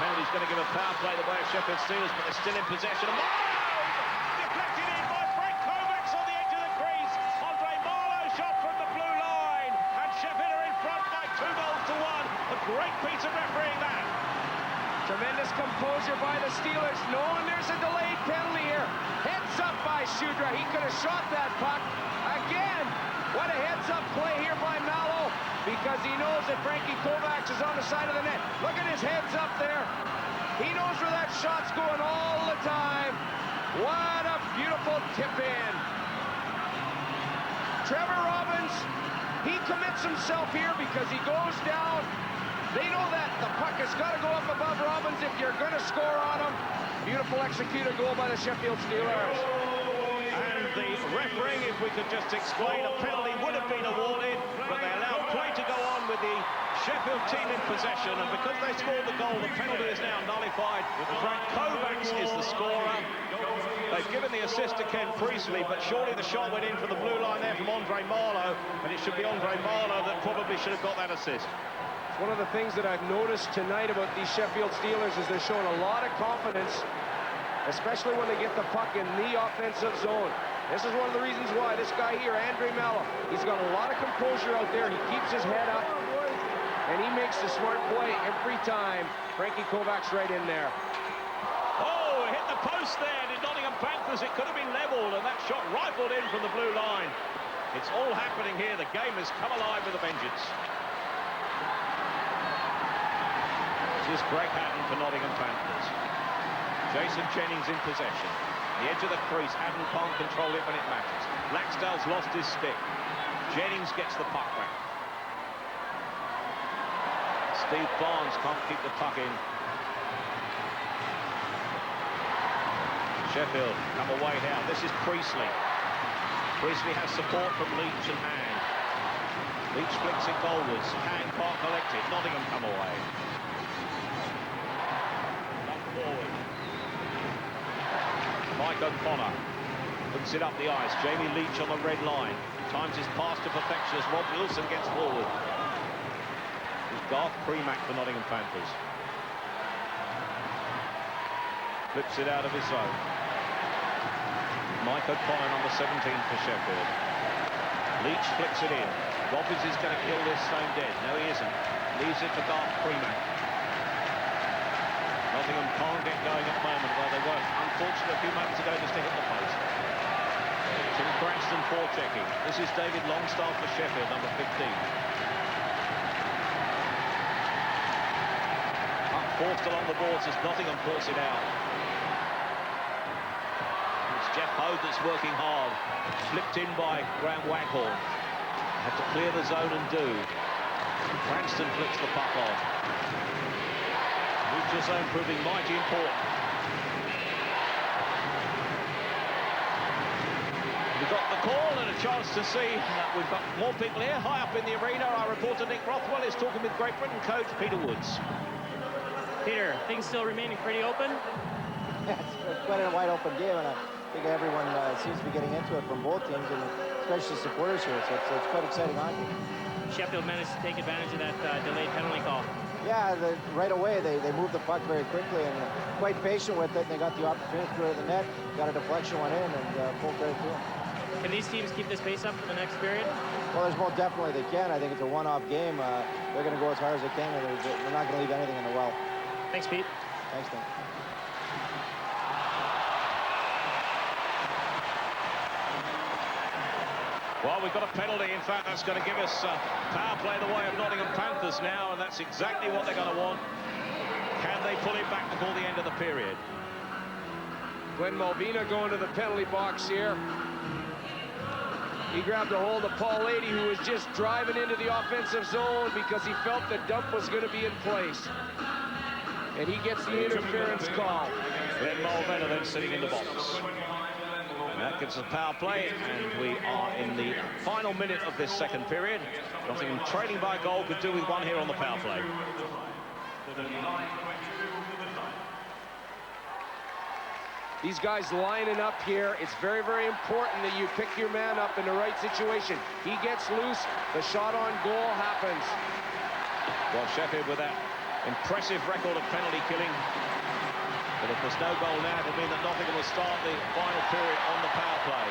Penalty's going to give a power play the way of Sheffield Steelers, but they're still in possession. Deflected in by Frank Kovacs on the edge of the crease. Andre Marlowe shot from the blue line, and Sheffield are in front by 2-1. A great piece of refereeing that. Tremendous composure by the Steelers, knowing there's a delayed penalty here. Heads up by Shudra. He could have shot that puck. Again, what a heads-up play here by Mallow, because he knows that Frankie Kovacs is on the side of the net. Look at his heads up there. He knows where that shot's going all the time. What a beautiful tip-in. Trevor Robbins, he commits himself here because he goes down They know that the puck has got to go up above Robbins if you're going to score on them. Beautiful executed goal by the Sheffield Steelers. And the refereeing, if we could just explain, a penalty would have been awarded, but they allowed play to go on with the Sheffield team in possession, and because they scored the goal, the penalty is now nullified. Frank Kovacs is the scorer. They've given the assist to Ken Priestley, but surely the shot went in from the blue line there from Andre Marlowe, and it should be Andre Marlowe that probably should have got that assist. One of the things that I've noticed tonight about these Sheffield Steelers is they're showing a lot of confidence, especially when they get the puck in the offensive zone. This is one of the reasons why this guy here, Andre Mello, he's got a lot of composure out there. He keeps his head up, and he makes the smart play every time. Frankie Kovacs right in there. Oh, hit the post there. Did Nottingham Panthers? It could have been leveled, and that shot rifled in from the blue line. It's all happening here. The game has come alive with a vengeance. This is Greg Hatton for Nottingham Panthers. Jason Jennings in possession. The edge of the crease. Hatton can't control it when it matters. Laxdale's lost his stick. Jennings gets the puck back. Steve Barnes can't keep the puck in. Sheffield come away now. This is Priestley. Priestley has support from Leach and Hand. Leach flicks it goalwards. Hand can't collect it. Nottingham come away. Forward. Mike O'Connor puts it up the ice. Jamie Leach on the red line. Times his pass to perfection as Rob Wilson gets forward. It's Garth Premack for Nottingham Panthers. Flips it out of his zone. Mike O'Connor, number 17 for Sheffield. Leach flicks it in. Robbins is going to kill this stone dead. No, he isn't. Leaves it for Garth Premack. Nottingham can't get going at the moment where they were, unfortunately, a few moments ago just to hit the post. Tim Braxton forechecking. This is David Longstaff for Sheffield, number 15. Up forced along the boards as Nottingham force it out. It's Jeff Hode that's working hard. Flipped in by Graham Waghorn. Had to clear the zone and do. Braxton flicks the puck on. Neutral zone proving mighty important. We've got the call and a chance to see that we've got more people here. High up in the arena, our reporter Nick Rothwell is talking with Great Britain coach Peter Woods. Peter, things still remaining pretty open? Yeah, it's quite a wide open game, and I think everyone seems to be getting into it from both teams, and especially supporters here, so it's quite exciting hockey. Sheffield managed to take advantage of that delayed penalty call. Yeah, right away they moved the puck very quickly and quite patient with it. They got the opportunity to throw it in the net, got a deflection, went in, and pulled right through them. Can these teams keep this pace up for the next period? Well, there's most definitely they can. I think it's a one-off game. They're going to go as hard as they can, and they're not going to leave anything in the well. Thanks, Pete. Thanks, Nick. Well, we've got a penalty. In fact, that's going to give us power play the way of Nottingham Panthers now, and that's exactly what they're going to want. Can they pull it back before the end of the period? Glenn Malvina going to the penalty box here. He grabbed a hold of Paul Lady, who was just driving into the offensive zone because he felt the dump was going to be in place. And he gets the interference call. Glenn Malvina then sitting in the box. And that gives us power play, and we are in the final minute of this second period. Nottingham trailing by a goal, could do with one here on the power play. These guys lining up here. It's very, very important that you pick your man up in the right situation. He gets loose, the shot on goal happens. Well, Sheffield with that impressive record of penalty killing. But if there's no goal now, it'll mean that Nottingham will start the final period on the power play.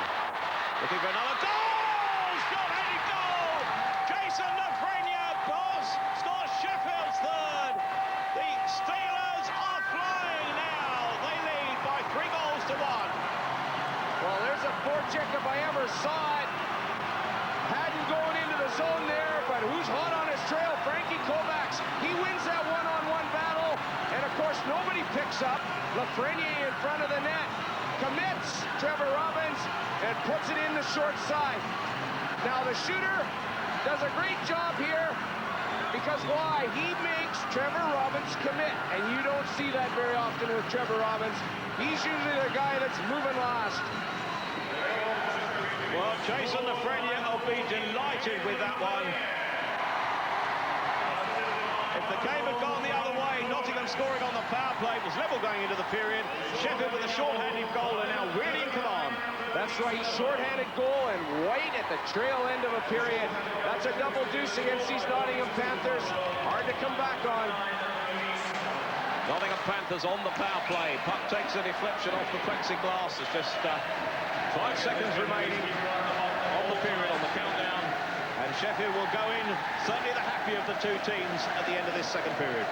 Looking for another goal! Shot-headed goal! Jason Lafreniere scores Sheffield's third. The Steelers are flying now. They lead by 3 goals to 1. Well, there's a forecheck if I ever saw it. Hadden going into the zone there, but who's hot on his trail? Frankie Kovacs. He wins that one-on-one battle, and of course nobody picks up. Lafreniere in front of the net, commits Trevor Robbins, and puts it in the short side. Now the shooter does a great job here. Because why? He makes Trevor Robbins commit, and you don't see that very often with Trevor Robbins. He's usually the guy that's moving last. Well, Jason Lafreniere will be delighted with that one. If the game had gone the other way, Nottingham scoring on the power play was level going into the period. Sheffield with a short-handed goal and now really in command. That's right, short-handed goal and right at the trail end of a period. That's a double deuce against these Nottingham Panthers. Hard to come back on. Nottingham Panthers on the power play. Puck takes a deflection off the plexiglass. There's just 5 seconds remaining on the period, on the countdown. And Sheffield will go in, certainly the happier of the two teams at the end of this second period.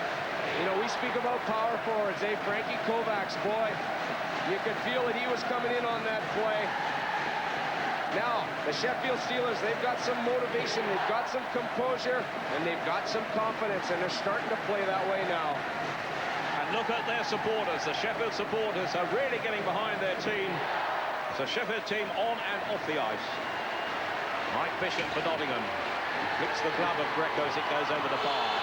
You know, we speak about power forwards, eh? Frankie Kovacs, boy, you could feel that he was coming in on that play. Now, the Sheffield Steelers, they've got some motivation, they've got some composure, and they've got some confidence, and they're starting to play that way now. And look at their supporters. The Sheffield supporters are really getting behind their team. It's a Sheffield team on and off the ice. Mike Bishop for Nottingham. Flicks the glove of Greco as it goes over the bar.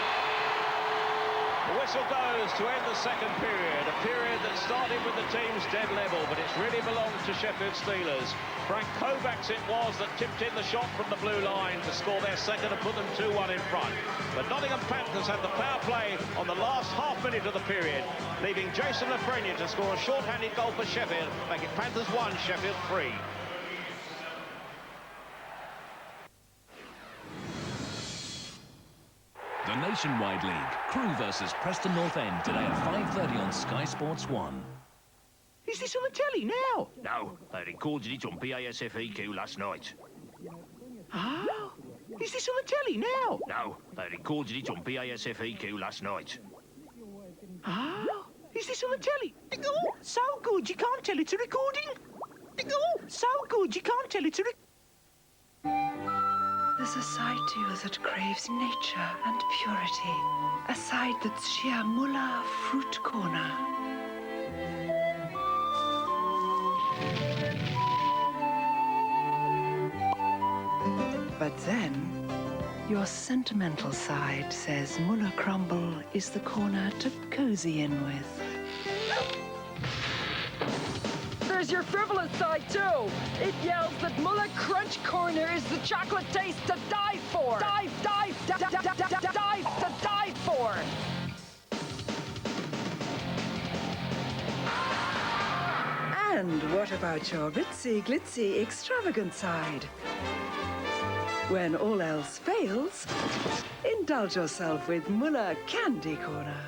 The whistle goes to end the second period. A period that started with the teams dead level, but it's really belonged to Sheffield Steelers. Frank Kovacs it was that tipped in the shot from the blue line to score their second and put them 2-1 in front. But Nottingham Panthers had the power play on the last half minute of the period, leaving Jason Lafreniere to score a short-handed goal for Sheffield, making Panthers 1, Sheffield 3. The Nationwide League, Crewe versus Preston North End today at 5:30 on Sky Sports 1. Is this on the telly now? No, they recorded it on BASF-EQ last night. Oh, is this on the telly now? No, they recorded it on BASF-EQ last night. Oh, is this on the telly? Oh, so good you can't tell it's a recording. Oh, so good you can't tell it's a There's a side to you that craves nature and purity. A side that's sheer mullah fruit corner. But then, your sentimental side says mullah crumble is the corner to cozy in with. There's your frivolous side, too. It yells that Mullah Crunch Corner is the chocolate taste to die for. Die for. And what about your ritzy, glitzy, extravagant side? When all else fails, indulge yourself with Mullah Candy Corner.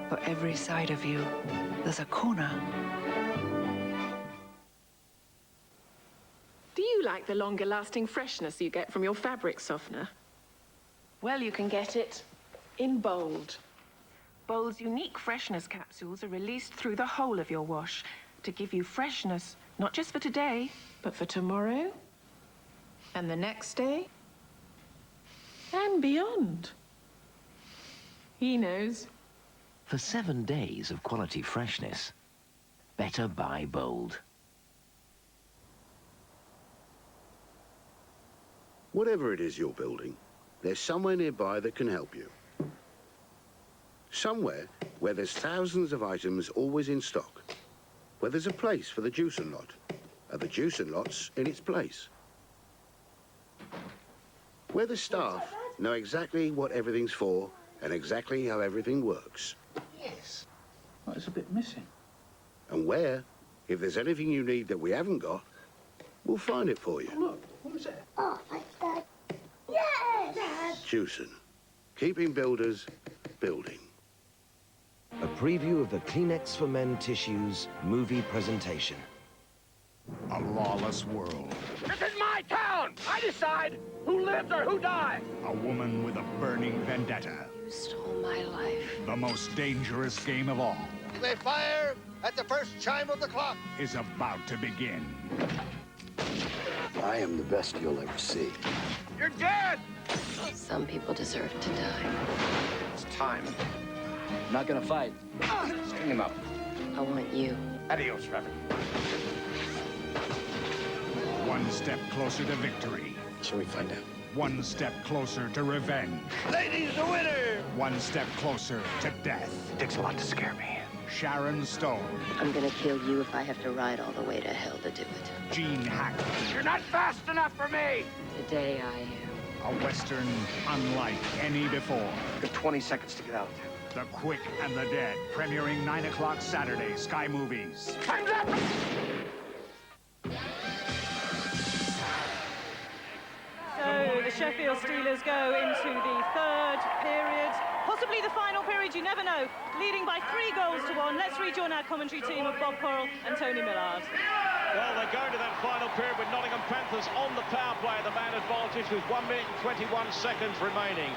For every side of you, there's a corner. Do you like the longer-lasting freshness you get from your fabric softener? Well, you can get it in Bold. Bold's unique freshness capsules are released through the whole of your wash to give you freshness, not just for today, but for tomorrow, and the next day, and beyond. He knows. For 7 days of quality freshness, better buy Bold. Whatever it is you're building, there's somewhere nearby that can help you. Somewhere where there's thousands of items always in stock. Where there's a place for the juicing lot, and the juicing lot's in its place. Where the staff know exactly what everything's for and exactly how everything works. Yes. Well, it's a bit missing. And where, if there's anything you need that we haven't got, we'll find it for you. Oh, look, what was that? Oh, my God. Yes! Dad. Juicing. Keeping builders building. A preview of the Kleenex for Men Tissues movie presentation. A lawless world. This is my town! I decide who lives or who dies! A woman with a burning vendetta. You stole my life. The most dangerous game of all You may fire at the first chime of the clock. is about to begin. I am the best you'll ever see. You're dead! Some people deserve to die. It's time. Not gonna fight. String him up. I want you. Adios, Rabbit. One step closer to victory. Shall we find out? One step closer to revenge. Ladies, the winner! One step closer to death. Takes a lot to scare me. Sharon Stone. I'm gonna kill you if I have to ride all the way to hell to do it. Gene Hackman. You're not fast enough for me! Today I am. A Western unlike any before. Got 20 seconds to get out. The Quick and the Dead. Premiering 9 o'clock Saturday, Sky Movies. Time's up! So the Sheffield Steelers go into the third period, possibly the final period, you never know, leading by 3 goals to 1. Let's rejoin our commentary team of Bob Correll and Tony Millard. Well, they're going to that final period with Nottingham Panthers on the power play at the man advantage with 1 minute and 21 seconds remaining.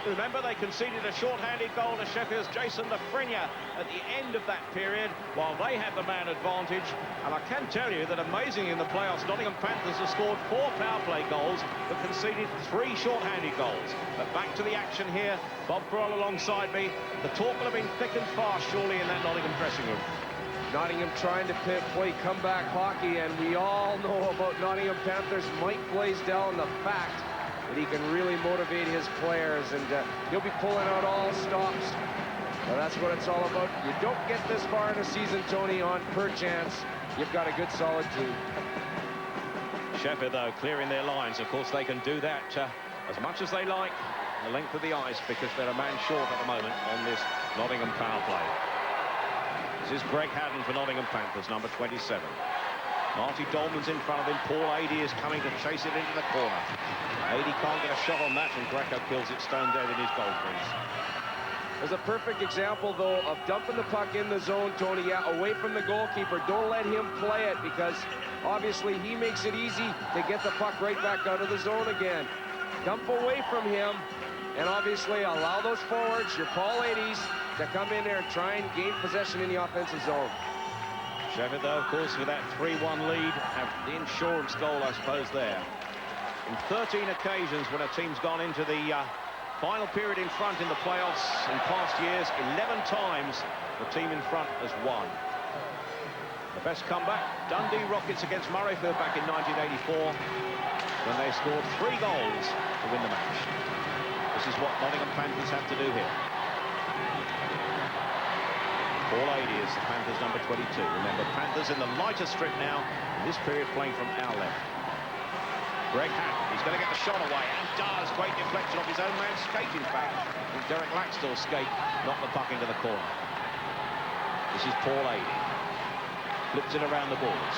Remember, they conceded a short-handed goal to Sheffield's Jason Lafreniere at the end of that period while they had the man advantage. And I can tell you that amazingly in the playoffs, Nottingham Panthers have scored 4 power play goals but conceded 3 short-handed goals. But back to the action here. Bob Correll alongside me. The talk will have been thick and fast, surely, in that Nottingham dressing room. Nottingham trying to play comeback hockey, and we all know about Nottingham Panthers' Mike Blaisdell and the fact that he can really motivate his players, and he'll be pulling out all stops. Well, that's what it's all about. You don't get this far in a season, Tony, on per chance. You've got a good, solid team. Sheffield, though, clearing their lines. Of course, they can do that as much as they like, the length of the ice, because they're a man short at the moment on this Nottingham power play. This is Greg Haddon for Nottingham Panthers, number 27. Marty Dolman's in front of him. Paul Adey is coming to chase it into the corner. Adey can't get a shot on that, and Greco kills it stone dead in his goal crease. There's a perfect example, though, of dumping the puck in the zone, Tony. Yeah, away from the goalkeeper. Don't let him play it, because obviously he makes it easy to get the puck right back out of the zone again. Dump away from him, and obviously allow those forwards, your Paul Adeys, to come in there and try and gain possession in the offensive zone. Sheffield, though, of course, with that 3-1 lead, have the insurance goal, I suppose, there. In 13 occasions when a team's gone into the final period in front in the playoffs in past years, 11 times the team in front has won. The best comeback, Dundee Rockets against Murrayfield back in 1984, when they scored 3 goals to win the match. This is what Nottingham Panthers have to do here. Paul Adey is the Panthers' number 22. Remember, Panthers in the lighter strip now, in this period playing from our left. Greg Haddon, he's going to get the shot away, and does. Great deflection off his own man's skate, in fact. And Derek Laxdale's skate knocked the puck into the corner. This is Paul Adey. Flips it around the boards.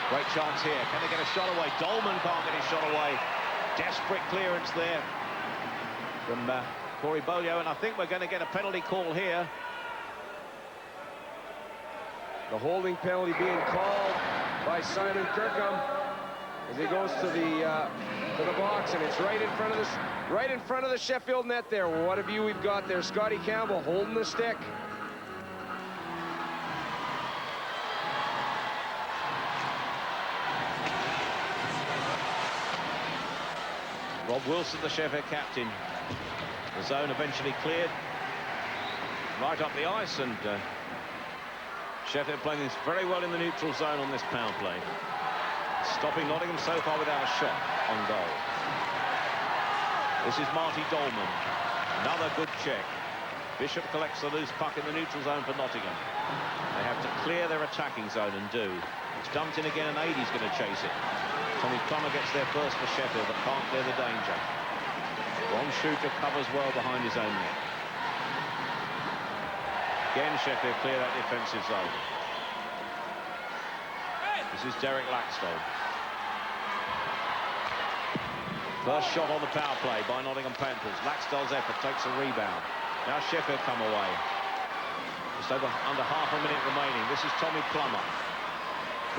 Great chance here. Can they get a shot away? Dolman can't get his shot away. Desperate clearance there from Corey Bolio, and I think we're going to get a penalty call here. The holding penalty being called by Simon Kirkham as he goes to the box, and it's right in front of the Sheffield net there. Well, what a view we've got there. Scotty Campbell holding the stick. Rob Wilson, the Sheffield captain. The zone eventually cleared. Right up the ice, and Sheffield playing this very well in the neutral zone on this power play. Stopping Nottingham so far without a shot on goal. This is Marty Dolman. Another good check. Bishop collects the loose puck in the neutral zone for Nottingham. They have to clear their attacking zone, and do. It's dumped in again, and Adey's going to chase it. Tommy Plummer gets there first for Sheffield, but can't clear the danger. Ron Shooter covers well behind his own net. Again, Sheffield clear that defensive zone. This is Derek Laxdale. First shot on the power play by Nottingham Panthers. Laxdale's effort takes a rebound. Now Sheffield come away. Just under half a minute remaining. This is Tommy Plummer.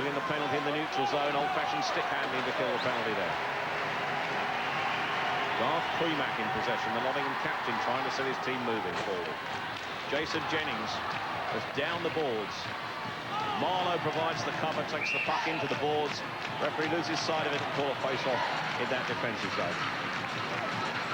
Killing the penalty in the neutral zone. Old-fashioned stick handling to kill the penalty there. Garth Premack in possession. The Nottingham captain trying to set his team moving forward. Jason Jennings is down the boards. Marlowe provides the cover, takes the puck into the boards. Referee loses sight of it and call a face-off in that defensive zone.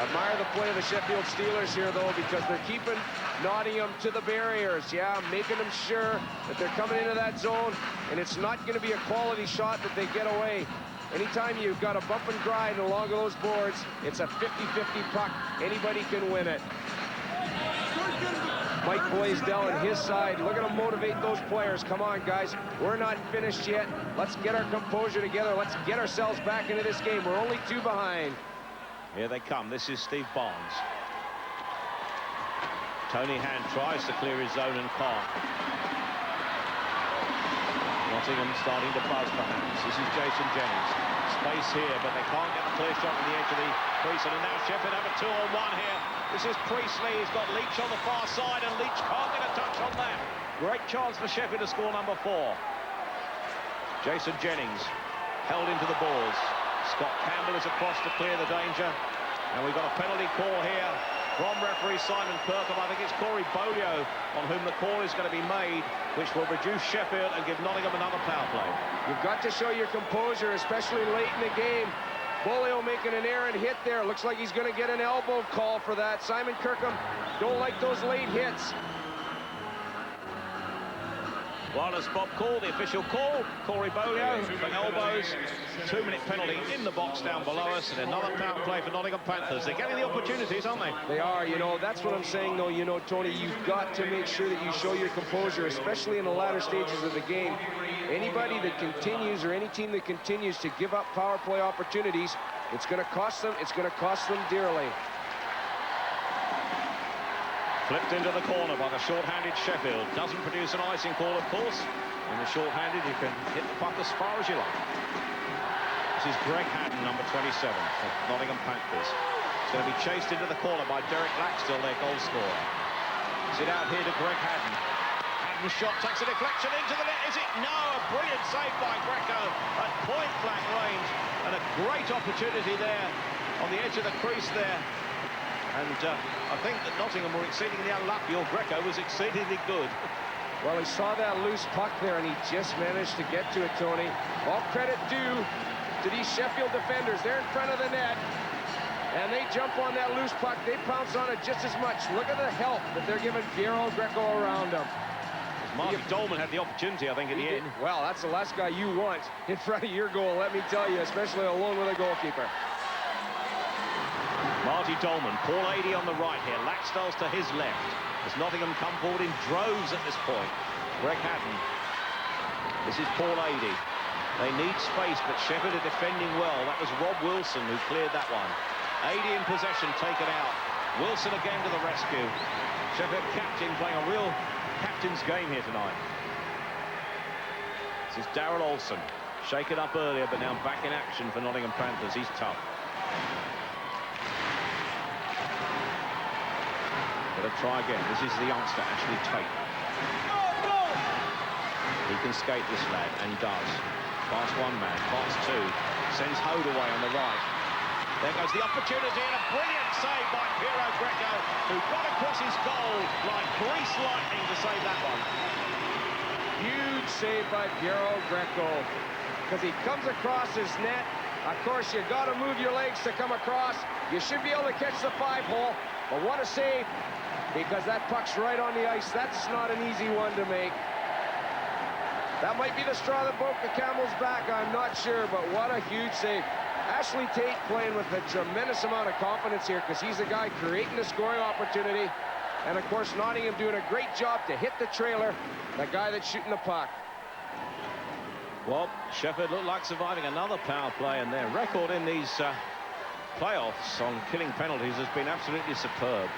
Admire the play of the Sheffield Steelers here, though, because they're keeping Nottingham to the barriers. Yeah, making them sure that they're coming into that zone, and it's not going to be a quality shot that they get away. Anytime you've got a bump and grind along those boards, it's a 50-50 puck. Anybody can win it. Mike Blaisdell and his side, look at him motivate those players. Come on, guys, we're not finished yet. Let's get our composure together. Let's get ourselves back into this game. We're only 2 behind. Here they come. This is Steve Barnes. Tony Hand tries to clear his zone and can't. Nottingham starting to buzz perhaps. This is Jason Jennings. Space here, but they can't get a clear shot on the edge of the crease. And now Sheffield have a 2-on-1 here. This is Priestley. He's got Leach on the far side, and Leach can't get a touch on that. Great chance for Sheffield to score number 4. Jason Jennings held into the boards. Scott Campbell is across to clear the danger. And we've got a penalty call here from referee Simon Kirkham. I think it's Corey Bolio on whom the call is going to be made, which will reduce Sheffield and give Nottingham another power play. You've got to show your composure, especially late in the game. Bolio making an errant hit there. Looks like he's going to get an elbow call for that. Simon Kirkham don't like those late hits. Wireless Bob call, the official call. Corey Bolio for elbows. 2-minute penalty in the box down below us, and another power play for Nottingham Panthers. They're getting the opportunities, aren't they? They are. You know, that's what I'm saying, though. You know, Tony, you've got to make sure that you show your composure, especially in the latter stages of the game. Anybody that continues, or any team that continues to give up power play opportunities, it's going to cost them. It's going to cost them dearly. Flipped into the corner by the short-handed Sheffield. Doesn't produce an icing call, of course. In the short-handed, you can hit the puck as far as you like. This is Greg Hadden, number 27 for Nottingham Panthers. It's going to be chased into the corner by Derek Laxdell, their goal scorer. Sit out here to Greg Hadden. Hadden's shot takes a deflection into the net. Is it? No, a brilliant save by Greco at point-blank range. And a great opportunity there on the edge of the crease there. And I think that Nottingham were exceedingly unlucky, or Greco was exceedingly good. Well, he saw that loose puck there, and he just managed to get to it, Tony. All credit due to these Sheffield defenders. They're in front of the net, and they jump on that loose puck. They pounce on it just as much. Look at the help that they're giving Piero Greco around them. Marty Dolman had the opportunity, I think, in the end. Well, that's the last guy you want in front of your goal, let me tell you, especially alone with a goalkeeper. Marty Dolman, Paul Adey on the right here. Laxdell's to his left. As Nottingham come forward in droves at this point. Greg Hadden. This is Paul Adey. They need space, but Sheffield are defending well. That was Rob Wilson who cleared that one. Adey in possession, taken out. Wilson again to the rescue. Sheffield captain playing a real captain's game here tonight. This is Darrell Olsen. Shaken up earlier, but now back in action for Nottingham Panthers. He's tough. Got to try again. This is the youngster, Ashley Tate. He can skate, this lad, and does. Past one man, past two. Sends Hode away on the right. There goes the opportunity, and a brilliant save by Piero Greco, who got across his goal like grease lightning to save that one. Huge save by Piero Greco, because he comes across his net. Of course, you got to move your legs to come across. You should be able to catch the 5-hole, but what a save, because that puck's right on the ice. That's not an easy one to make. That might be the straw that broke the camel's back, I'm not sure, but what a huge save. Ashley Tate playing with a tremendous amount of confidence here, because he's the guy creating the scoring opportunity. And of course, Nottingham doing a great job to hit the trailer, the guy that's shooting the puck. Well, Sheffield look like surviving another power play, and their record in these playoffs on killing penalties has been absolutely superb.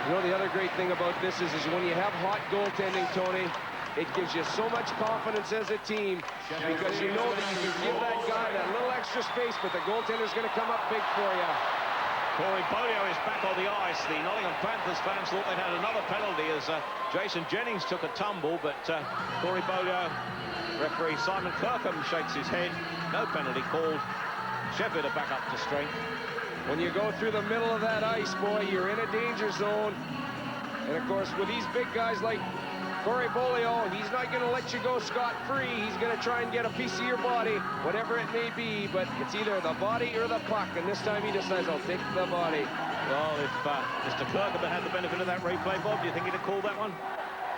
You know, the other great thing about this is when you have hot goaltending, Tony, it gives you so much confidence as a team, because you know that you can give that guy that little extra space, but the goaltender's going to come up big for you. Corey Bolio is back on the ice. The Nottingham Panthers fans thought they had another penalty as Jason Jennings took a tumble, but Corey Bolio, referee Simon Kirkham shakes his head. No penalty called. Sheffield are back up to strength. When you go through the middle of that ice, boy, you're in a danger zone. And of course, with these big guys like Corey Bolio, he's not going to let you go scot-free. He's going to try and get a piece of your body, whatever it may be, but it's either the body or the puck, and this time he decides, I'll take the body. Well, if Mr. Kirkham had the benefit of that replay, Bob, do you think he'd have called that one?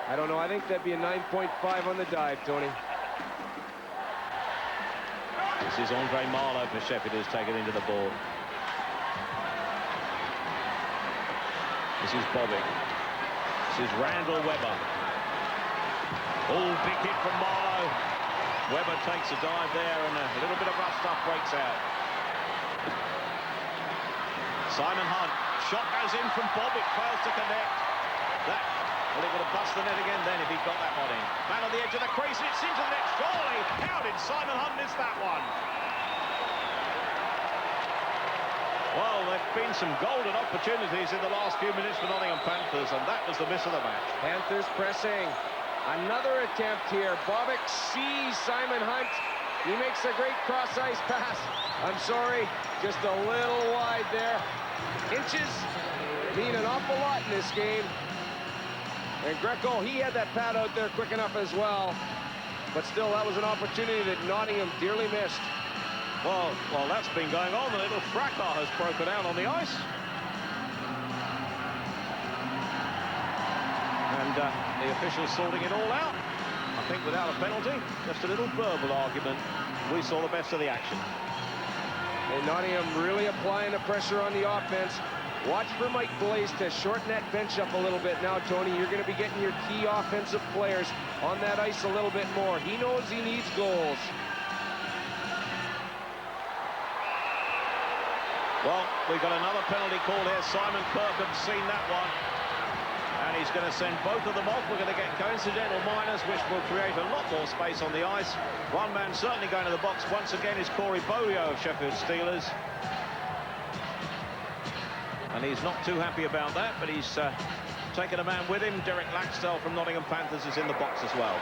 I don't know. I think that'd be a 9.5 on the dive, Tony. This is Andre Marlowe for Sheffield, who's taken into the ball. This is Bobbick. This is Randall Webber. Oh, big hit from Marlowe. Webber takes a dive there, and a little bit of rough stuff breaks out. Simon Hunt. Shot goes in from Bobbick, fails to connect. That, well, it would have bust the net again then if he'd got that one in. Man on the edge of the crease, and it's into the net, surely. How did Simon Hunt miss that one? Well, there've been some golden opportunities in the last few minutes for Nottingham Panthers, and that was the miss of the match. Panthers pressing. Another attempt here. Bobbick sees Simon Hunt. He makes a great cross-ice pass. I'm sorry, just a little wide there. Inches mean an awful lot in this game. And Greco, he had that pad out there quick enough as well. But still, that was an opportunity that Nottingham dearly missed. Well, while that's been going on, a little fracas has broken out on the ice. And the officials sorting it all out. I think without a penalty, just a little verbal argument. We saw the best of the action. And Nottingham really applying the pressure on the offense. Watch for Mike Blaze to shorten that bench up a little bit now, Tony. You're going to be getting your key offensive players on that ice a little bit more. He knows he needs goals. Well, we've got another penalty call here. Simon Kirkham's seen that one. And he's going to send both of them off. We're going to get coincidental minors, which will create a lot more space on the ice. One man certainly going to the box once again is Corey Bolio of Sheffield Steelers. And he's not too happy about that, but he's taken a man with him. Derek Laxdal from Nottingham Panthers is in the box as well.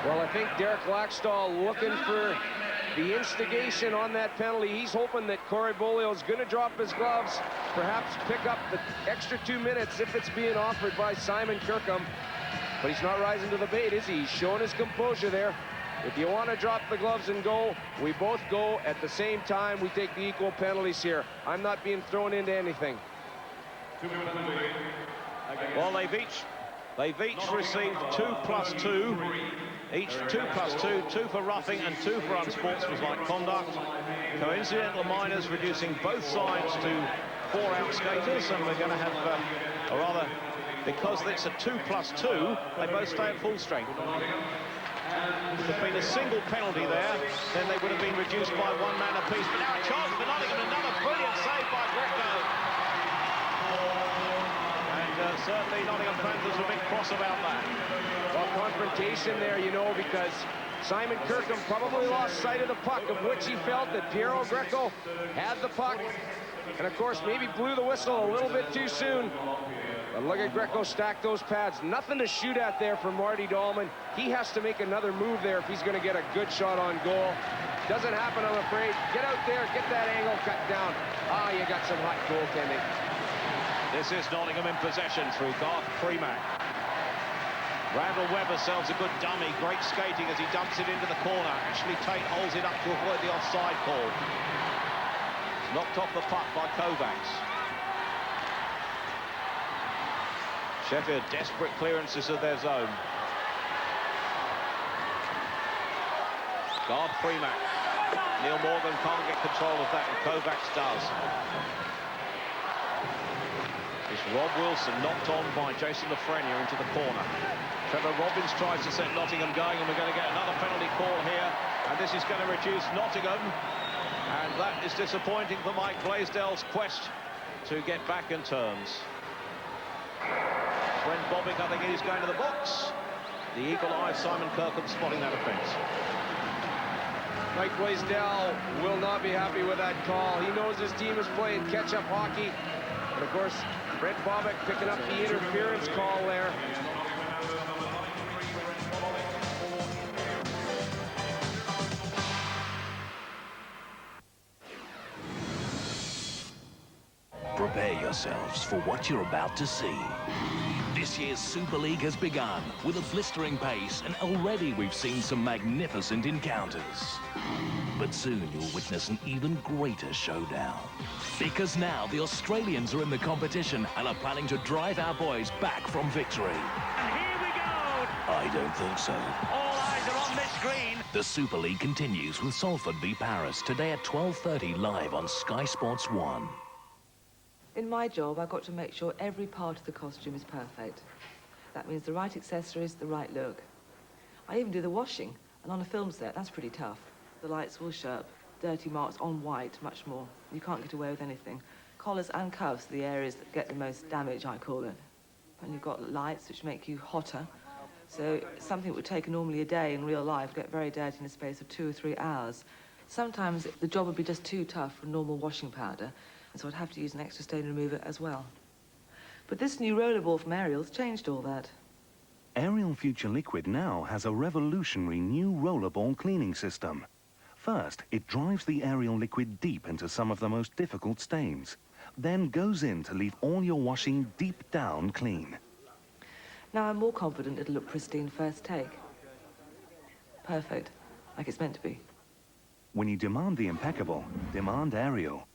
Well, I think Derek Laxdal looking for the instigation on that penalty. He's hoping that Corey Bolio is going to drop his gloves, perhaps pick up the extra 2 minutes if it's being offered by Simon Kirkham. But he's not rising to the bait, is he? He's showing his composure there. If you want to drop the gloves and go, we both go at the same time. We take the equal penalties here. I'm not being thrown into anything. Well, they've each received 2+2. Each 2+2, 2 for roughing and 2 for unsportsmanlike conduct. Coincidental minors reducing both sides to 4 out skaters, and we're going to have, or rather, because it's a 2+2, they both stay at full strength. If there'd been a single penalty there, then they would have been reduced by 1 man apiece. But now a chance for Nottingham, another brilliant save by Greco. And certainly Nottingham Panthers are a bit cross about that. Well, confrontation there, you know, because Simon Kirkham probably lost sight of the puck, of which he felt that Piero Greco had the puck. And of course, maybe blew the whistle a little bit too soon. But look at Greco stack those pads. Nothing to shoot at there for Marty Dahlman. He has to make another move there if he's going to get a good shot on goal. Doesn't happen, I'm afraid. Get out there, get that angle cut down. Ah, you got some hot goaltending. This is Nottingham in possession through Garth Premack. Randall Webber sells a good dummy. Great skating as he dumps it into the corner. Ashley Tate holds it up to avoid the offside call. Knocked off the puck by Kovacs. Sheffield desperate clearances of their zone. Garth Premack. Neil Morgan can't get control of that, and Kovacs does. It's Rob Wilson knocked on by Jason Lafreniere into the corner. Trevor Robbins tries to set Nottingham going, and we're going to get another penalty call here, and this is going to reduce Nottingham, and that is disappointing for Mike Blaisdell's quest to get back in terms. When Bobbick, I think, is going to the box. The eagle-eyed Simon Kirkham spotting that offence. Mike Blaisdell will not be happy with that call. He knows his team is playing catch-up hockey. But of course, Brent Bobbick picking up the interference call there. Prepare yourselves for what you're about to see. This year's Super League has begun with a blistering pace, and already we've seen some magnificent encounters. But soon you'll witness an even greater showdown. Because now the Australians are in the competition and are planning to drive our boys back from victory. And here we go! I don't think so. All eyes are on this screen. The Super League continues with Salford v Paris today at 12:30 live on Sky Sports 1. In my job, I've got to make sure every part of the costume is perfect. That means the right accessories, the right look. I even do the washing, and on a film set, that's pretty tough. The lights will show up, dirty marks on white, much more. You can't get away with anything. Collars and cuffs are the areas that get the most damage, I call it. And you've got lights which make you hotter. So something that would take normally a day in real life get very dirty in the space of 2 or 3 hours. Sometimes the job would be just too tough for normal washing powder, and so I'd have to use an extra stain remover as well. But this new rollerball from Ariel's changed all that. Ariel Future Liquid now has a revolutionary new rollerball cleaning system. First, it drives the Ariel liquid deep into some of the most difficult stains, then goes in to leave all your washing deep down clean. Now I'm more confident it'll look pristine first take. Perfect, like it's meant to be. When you demand the impeccable, demand Ariel.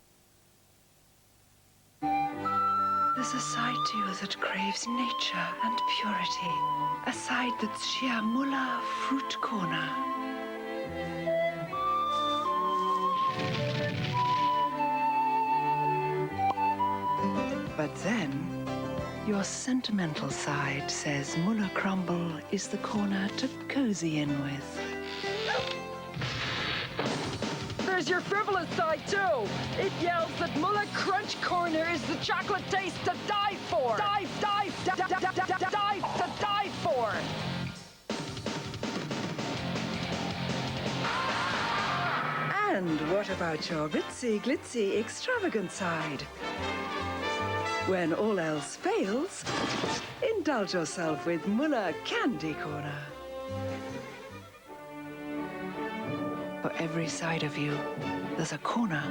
There's a side to you that craves nature and purity. A side that's sheer mullah fruit corner. But then, your sentimental side says mullah crumble is the corner to cozy in with. There's your frivolous side, too. It yells that Mullah Crunch Corner is the chocolate taste to die for. Die to die for. And what about your ritzy, glitzy, extravagant side? When all else fails, indulge yourself with Mullah Candy Corner. For every side of you, there's a corner.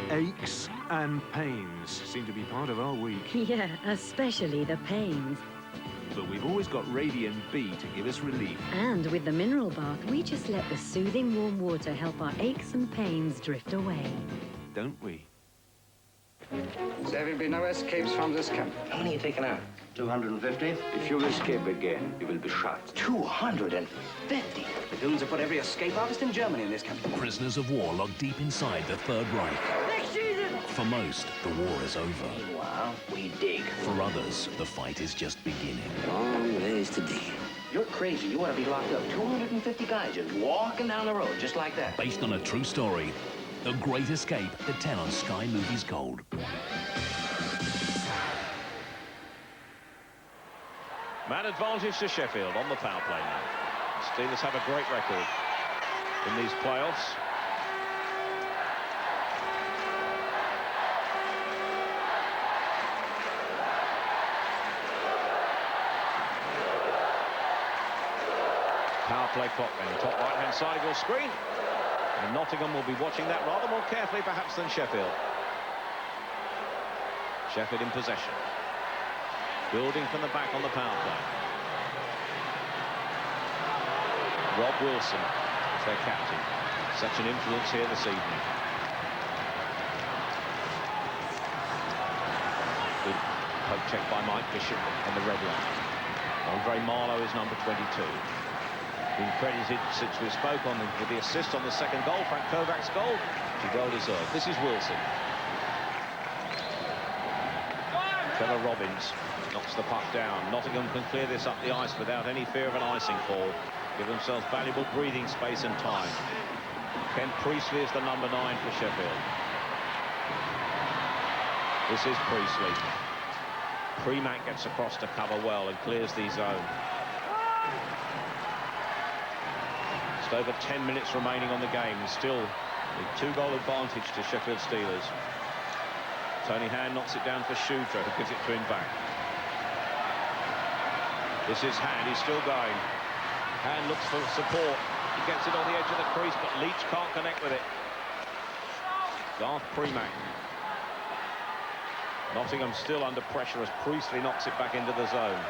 Aches and pains seem to be part of our week. Yeah, especially the pains. But we've always got Radiant B to give us relief. And with the mineral bath, we just let the soothing warm water help our aches and pains drift away. Don't we? There will be no escapes from this camp. How many are you taking out? 250? If you escape again, you will be shot. 250? The goons have put every escape artist in Germany in this camp. Prisoners of war locked deep inside the Third Reich. For most, the war is over. Meanwhile, we dig. For others, the fight is just beginning. Long ways to dig. You're crazy. You ought to be locked up. 250 guys just walking down the road, just like that. Based on a true story, The Great Escape at 10 on Sky Movies Gold. Man advantage to Sheffield on the power play now. Steelers have a great record in these playoffs. Power play clock then, top right-hand side of your screen. And Nottingham will be watching that rather more carefully perhaps than Sheffield. Sheffield in possession. Building from the back on the power play. Rob Wilson is their captain. Such an influence here this evening. Good poke check by Mike Bishop on the red line. Andre Marlowe is number 22. Been credited since we spoke on them with the assist on the second goal, Frank Kovac's goal, which he well deserved. This is Wilson. Trevor Robbins knocks the puck down. Nottingham can clear this up the ice without any fear of an icing fall. Give themselves valuable breathing space and time. Ken Priestley is the number 9 for Sheffield. This is Priestley. Premack gets across to cover well and clears the zone. Just over 10 minutes remaining on the game. Still a 2-goal advantage to Sheffield Steelers. Tony Hand knocks it down for Shudra, who gives it to him back. This is Hand, he's still going. Hand looks for support. He gets it on the edge of the crease, but Leach can't connect with it. Garth Premack. Nottingham still under pressure as Priestley knocks it back into the zone.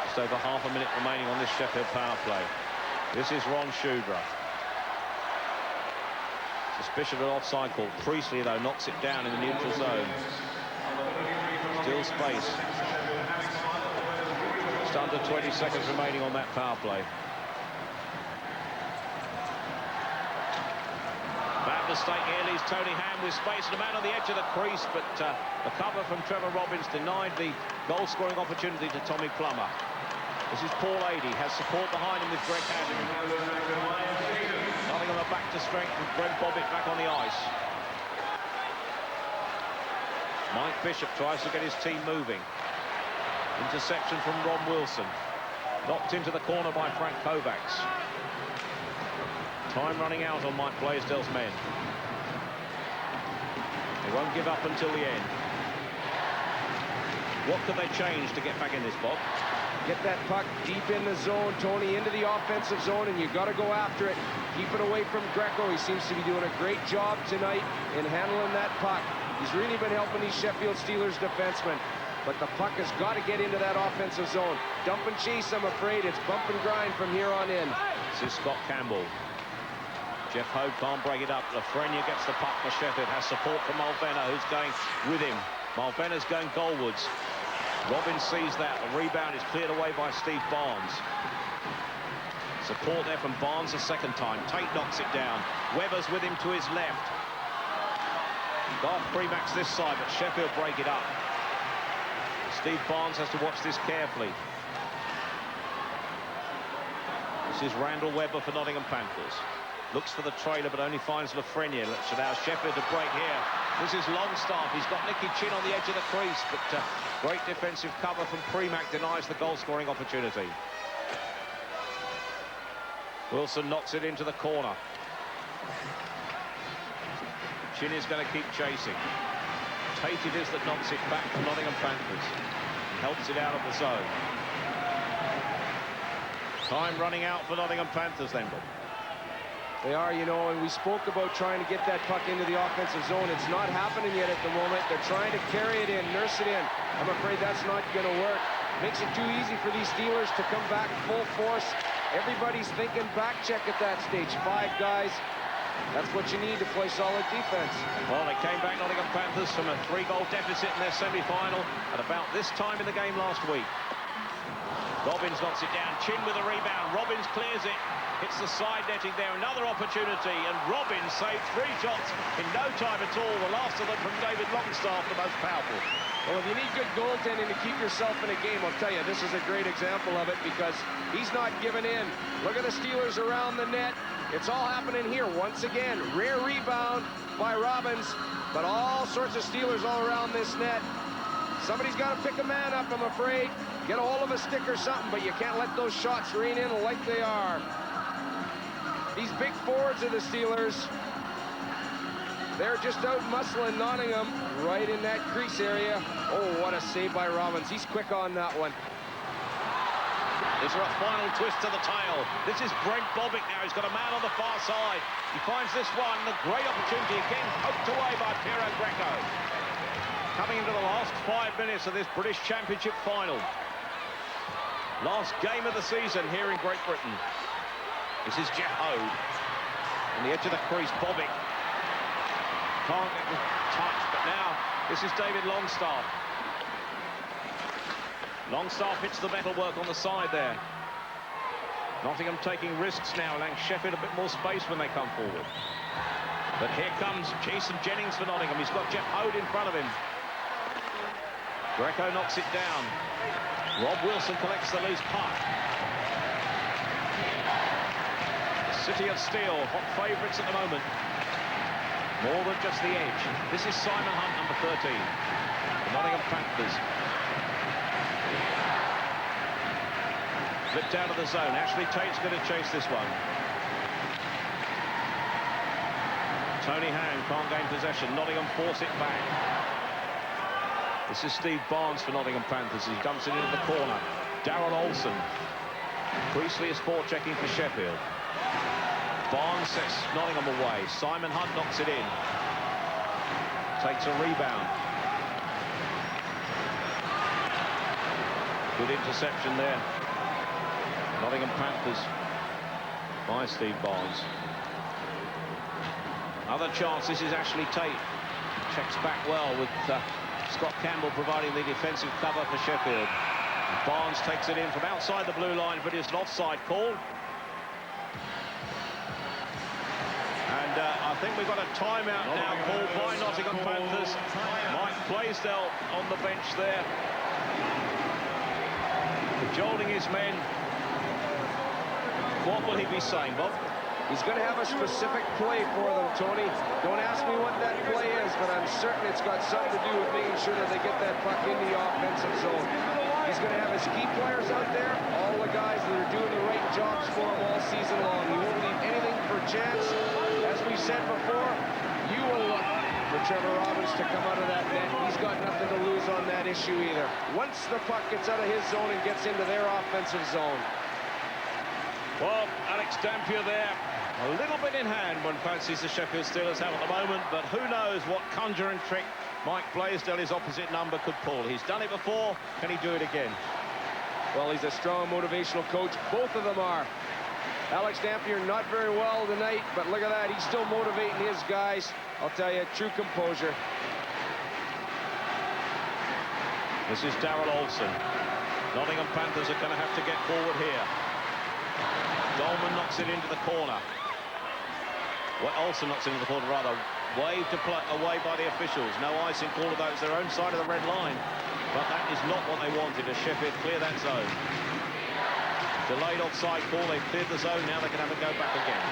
Just over half a minute remaining on this Sheffield power play. This is Ron Shudra. Suspicion of an offside call. Priestley, though, knocks it down in the neutral zone. Still space. Just under 20 seconds remaining on that power play. Bad mistake here, leaves Tony Ham with space and a man on the edge of the crease, but the cover from Trevor Robbins denied the goal-scoring opportunity to Tommy Plummer. This is Paul Adey, has support behind him with Greg Haddon. Nottingham are back to strength with Brent Bobbitt back on the ice. Mike Bishop tries to get his team moving. Interception from Ron Wilson. Knocked into the corner by Frank Kovacs. Time running out on Mike Blaisdell's men. They won't give up until the end. What could they change to get back in this box? Get that puck deep in the zone, Tony, into the offensive zone, and you got to go after it. Keep it away from Greco. He seems to be doing a great job tonight in handling that puck. He's really been helping these Sheffield Steelers defensemen. But the puck has got to get into that offensive zone. Dump and chase, I'm afraid. It's bump and grind from here on in. This is Scott Campbell. Jeff Hogue can't break it up. Lafreniere gets the puck for Sheffield. Has support from Malvena, who's going with him. Malvena's going goalwards. Robbins sees that. The rebound is cleared away by Steve Barnes. Support there from Barnes a second time. Tate knocks it down. Webber's with him to his left. Garth Premack's this side, but Sheffield break it up. Steve Barnes has to watch this carefully. This is Randall Webber for Nottingham Panthers. Looks for the trailer, but only finds Lafreniere. Which allows Sheffield to break here. This is Longstaff. He's got Nicky Chin on the edge of the crease, but great defensive cover from Premack denies the goal-scoring opportunity. Wilson knocks it into the corner. Chin is going to keep chasing. Tate it is that knocks it back for Nottingham Panthers. Helps it out of the zone. Time running out for Nottingham Panthers then. They are, you know, and we spoke about trying to get that puck into the offensive zone. It's not happening yet at the moment. They're trying to carry it in, nurse it in. I'm afraid that's not going to work. Makes it too easy for these Steelers to come back full force. Everybody's thinking back check at that stage. 5 guys. That's what you need to play solid defense. Well, they came back, Nottingham Panthers, from a 3-goal deficit in their semi-final at about this time in the game last week. Robbins knocks it down. Chin with a rebound. Robbins clears it. Hits the side netting there. Another opportunity, and Robbins saved 3 shots in no time at all. The last of them from David Longstaff, the most powerful. Well, if you need good goaltending to keep yourself in a game, I'll tell you, this is a great example of it because he's not giving in. Look at the Steelers around the net. It's all happening here once again. Rare rebound by Robbins, but all sorts of Steelers all around this net. Somebody's got to pick a man up, I'm afraid. Get a hold of a stick or something, but you can't let those shots rain in like they are. These big forwards of the Steelers, they're just out muscling Nottingham right in that crease area. Oh, what a save by Robbins. He's quick on that one. Is there a final twist to the tail? This is Brent Bobbitt now. He's got a man on the far side. He finds this one. A great opportunity again, poked away by Piero Greco. Coming into the last 5 minutes of this British Championship final. Last game of the season here in Great Britain. This is Jeff Hogue. On the edge of the crease, Bobbitt. Can't get the touch, but now this is David Longstaff. Longstaff hits the metalwork on the side there. Nottingham taking risks now, allowing Sheffield a bit more space when they come forward. But here comes Jason Jennings for Nottingham. He's got Jeff Hogue in front of him. Greco knocks it down. Rob Wilson collects the loose puck. The City of Steel, hot favourites at the moment. More than just the edge. This is Simon Hunt, number 13. The Nottingham Panthers. Flipped out of the zone. Ashley Tate's going to chase this one. Tony Ham can't gain possession. Nottingham force it back. This is Steve Barnes for Nottingham Panthers. He dumps it into the corner. Darrell Olsen. Priestley is forechecking for Sheffield. Barnes sets Nottingham away. Simon Hunt knocks it in. Takes a rebound. Good interception there. Nottingham Panthers by Steve Barnes. Another chance. This is Ashley Tate. Checks back well with Scott Campbell providing the defensive cover for Sheffield. Barnes takes it in from outside the blue line, but it's an offside call. And I think we've got a timeout now called by Nottingham Panthers. Mike Blaisdell on the bench there, cajoling his men. What will he be saying, Bob? He's going to have a specific play for them, Tony. Don't ask me what that play is, but I'm certain it's got something to do with making sure that they get that puck in the offensive zone. He's going to have his key players out there, all the guys that are doing the right jobs for him all season long. He won't leave anything for chance. As we said before, you will look for Trevor Robbins to come out of that net. He's got nothing to lose on that issue either. Once the puck gets out of his zone and gets into their offensive zone. Well, Alex Dampier there, a little bit in hand one fancies the Sheffield Steelers have at the moment, but who knows what conjuring trick Mike Blaisdell, his opposite number, could pull. He's done it before. Can he do it again? Well, he's a strong motivational coach. Both of them are. Alex Dampier not very well tonight, but look at that. He's still motivating his guys. I'll tell you, true composure. This is Darrell Olsen. Nottingham Panthers are going to have to get forward here. Dolman knocks it into the corner. Well, Olsen knocks it into the corner, rather. Waved away by the officials. No icing call, although it's their own side of the red line. But that is not what they wanted as Sheffield clear that zone. Delayed offside call. They've cleared the zone. Now they can have a go back again.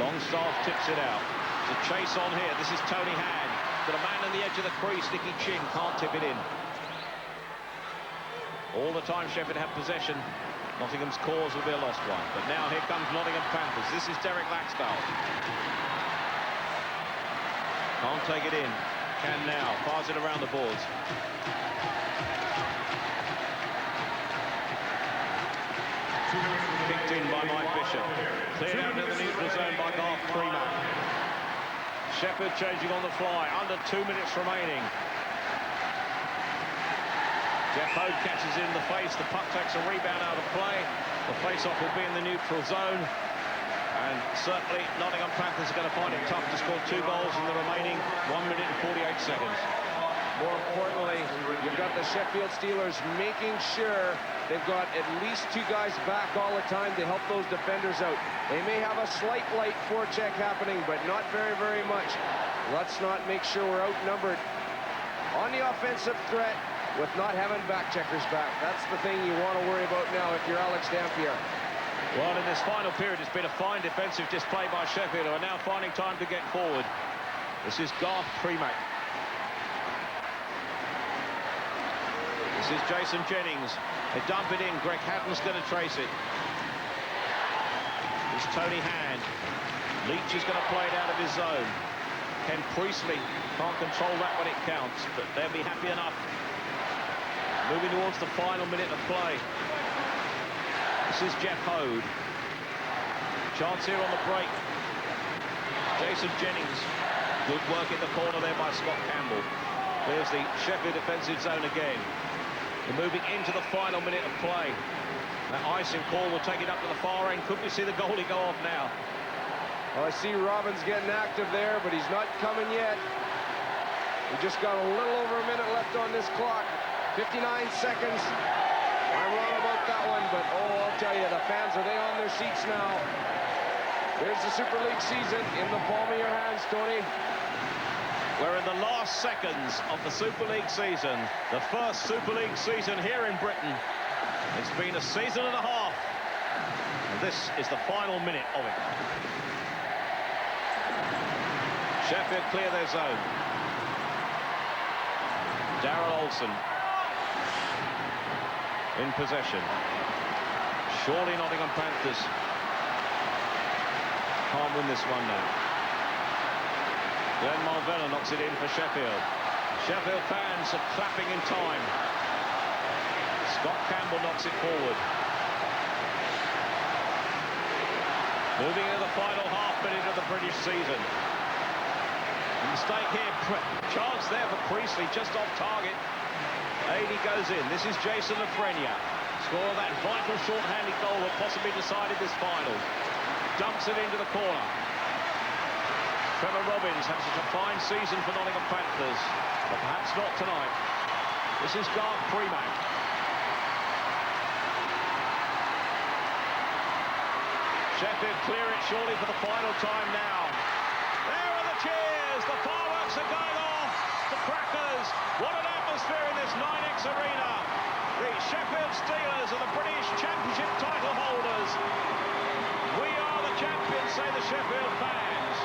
Longstaff tips it out. The chase on here. This is Tony Hand. Got a man on the edge of the crease. Nicky Chin can't tip it in. All the time Sheffield have possession. Nottingham's cause will be a lost one. But now here comes Nottingham Panthers. This is Derek Laxdale. Can't take it in. Can now. Fires it around the boards. Kicked in by Mike Bishop. Cleared out into the neutral zone by Garth Freeman. Sheffield changing on the fly. Under 2 minutes remaining. Jeff Hode catches it in the face. The puck takes a rebound out of play. The face-off will be in the neutral zone. And certainly Nottingham Panthers are going to find it tough to score 2 goals in the remaining 1 minute and 48 seconds. More importantly, you've got the Sheffield Steelers making sure they've got at least 2 guys back all the time to help those defenders out. They may have a slight light forecheck happening, but not very, very much. Let's not make sure we're outnumbered on the offensive threat with not having back checkers back. That's the thing you want to worry about now if you're Alex Dampier. Well, in this final period, it's been a fine defensive display by Sheffield, who are now finding time to get forward. This is Garth Premack. This is Jason Jennings. They dump it in. Greg Hatton's going to trace it. It's Tony Hand. Leach is going to play it out of his zone. Ken Priestley can't control that when it counts, but they'll be happy enough. Moving towards the final minute of play. This is Jeff Hode. Chance here on the break. Jason Jennings. Good work in the corner there by Scott Campbell. There's the Sheffield defensive zone again. They're moving into the final minute of play. That icing call will take it up to the far end. Could we see the goalie go off now? Well, I see Robbins getting active there, but he's not coming yet. We just got a little over a minute left on this clock. 59 seconds. I'm wrong about that one, but oh, I'll tell you, the fans, are they on their seats now? There's the Super League season in the palm of your hands, Tony. We're in the last seconds of the Super League season. The first Super League season here in Britain. It's been a season and a half. And this is the final minute of it. Sheffield clear their zone. Darrell Olsen in possession. Surely Nottingham Panthers can't win this one now. Glenn Marvella knocks it in for Sheffield. Sheffield fans are clapping in time. Scott Campbell knocks it forward. Moving into the final half minute of the British season. Mistake here. Chance there for Priestley, just off target. 80 goes in. This is Jason Lafreniere. Score that vital short-handed goal that possibly decided this final. Dumps it into the corner. Trevor Robbins had such a fine season for Nottingham Panthers, but perhaps not tonight. This is Garth Premack. Sheffield clear it surely for the final time now. There are the cheers, the fireworks are going off, the crackers. What an atmosphere in this 9X arena. The Sheffield Steelers are the British Championship title holders. We are the champions, say the Sheffield fans.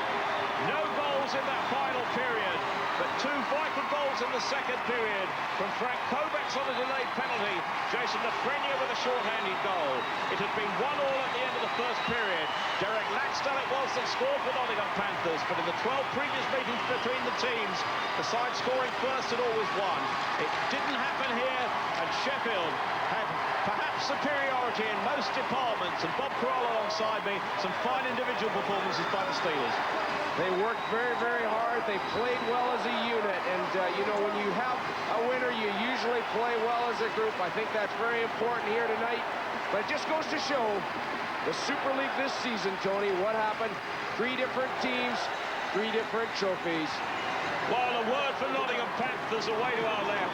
No goals in that final period, but 2 vital goals in the second period from Frank Kovacs on a delayed penalty, Jason Lafreniere with a short-handed goal. It had been 1-1 at the end of the first period. Derek Laxdal it was that scored for Nottingham Panthers, but in the 12 previous meetings between the teams, the side scoring first had always won. It didn't happen here, and Sheffield had perhaps superiority in most departments, and Bob Corral alongside me, some fine individual performances by the Steelers. They worked very, very hard. They played well as a unit. And, you know, when you have a winner, you usually play well as a group. I think that's very important here tonight. But it just goes to show the Super League this season, Tony, what happened? 3 different teams, 3 different trophies. Well, a word for Nottingham Panthers away to our left.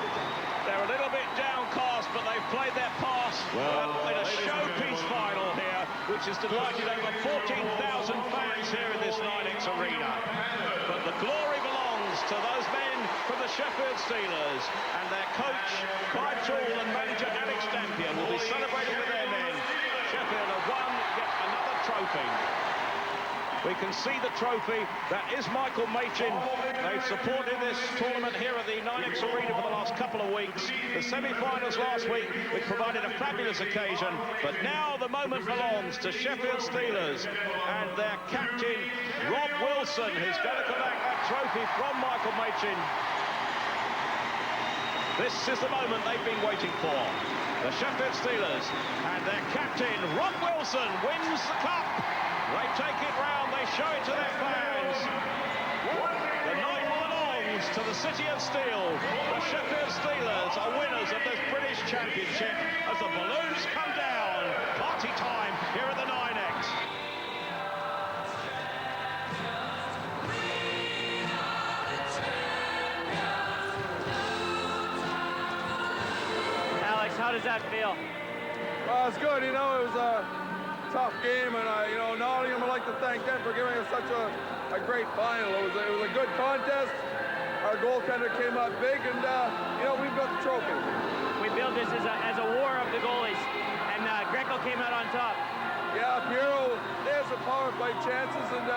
They're a little bit downcast, but they've played their part well in a showpiece final here, which has delighted over 14,000 fans here in this 9X arena. But the glory belongs to those men from the Sheffield Steelers, and their coach, Clive Toole, and manager Alex Dampier will be celebrating with their men. Sheffield have won yet another trophy. We can see the trophy. That is Michael Machin. They've supported this tournament here at the 9X Arena for the last couple of weeks. The semi-finals last week, which provided a fabulous occasion. But now the moment belongs to Sheffield Steelers and their captain, Rob Wilson, who's going to collect that trophy from Michael Machin. This is the moment they've been waiting for. The Sheffield Steelers and their captain, Rob Wilson, wins the cup. They take it round, they show it to their fans. The night belongs to the City of Steel. The Sheffield Steelers are winners of this British Championship as the balloons come down. Party time here at the 9X. Alex, how does that feel? Well, it's good. You know, it was a tough game, and you know, Nottingham, I'd like to thank them for giving us such a great final. It was a good contest. Our goaltender came up big, and you know, we've got the trophy. We built this as a war of the goalies, and Greco came out on top. Yeah, Piero, there's some power play chances, and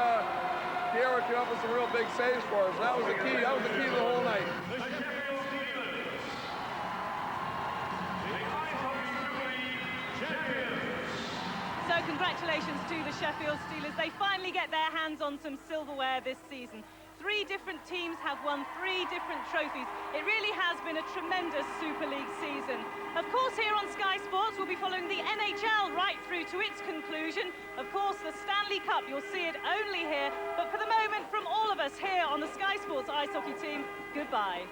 Piero came up with some real big saves for us. That was the key. That was the key to the whole night. So congratulations to the Sheffield Steelers. They finally get their hands on some silverware this season. 3 different teams have won 3 different trophies. It really has been a tremendous Super League season. Of course, here on Sky Sports, we'll be following the NHL right through to its conclusion. Of course, the Stanley Cup, you'll see it only here. But for the moment, from all of us here on the Sky Sports Ice Hockey team, goodbye.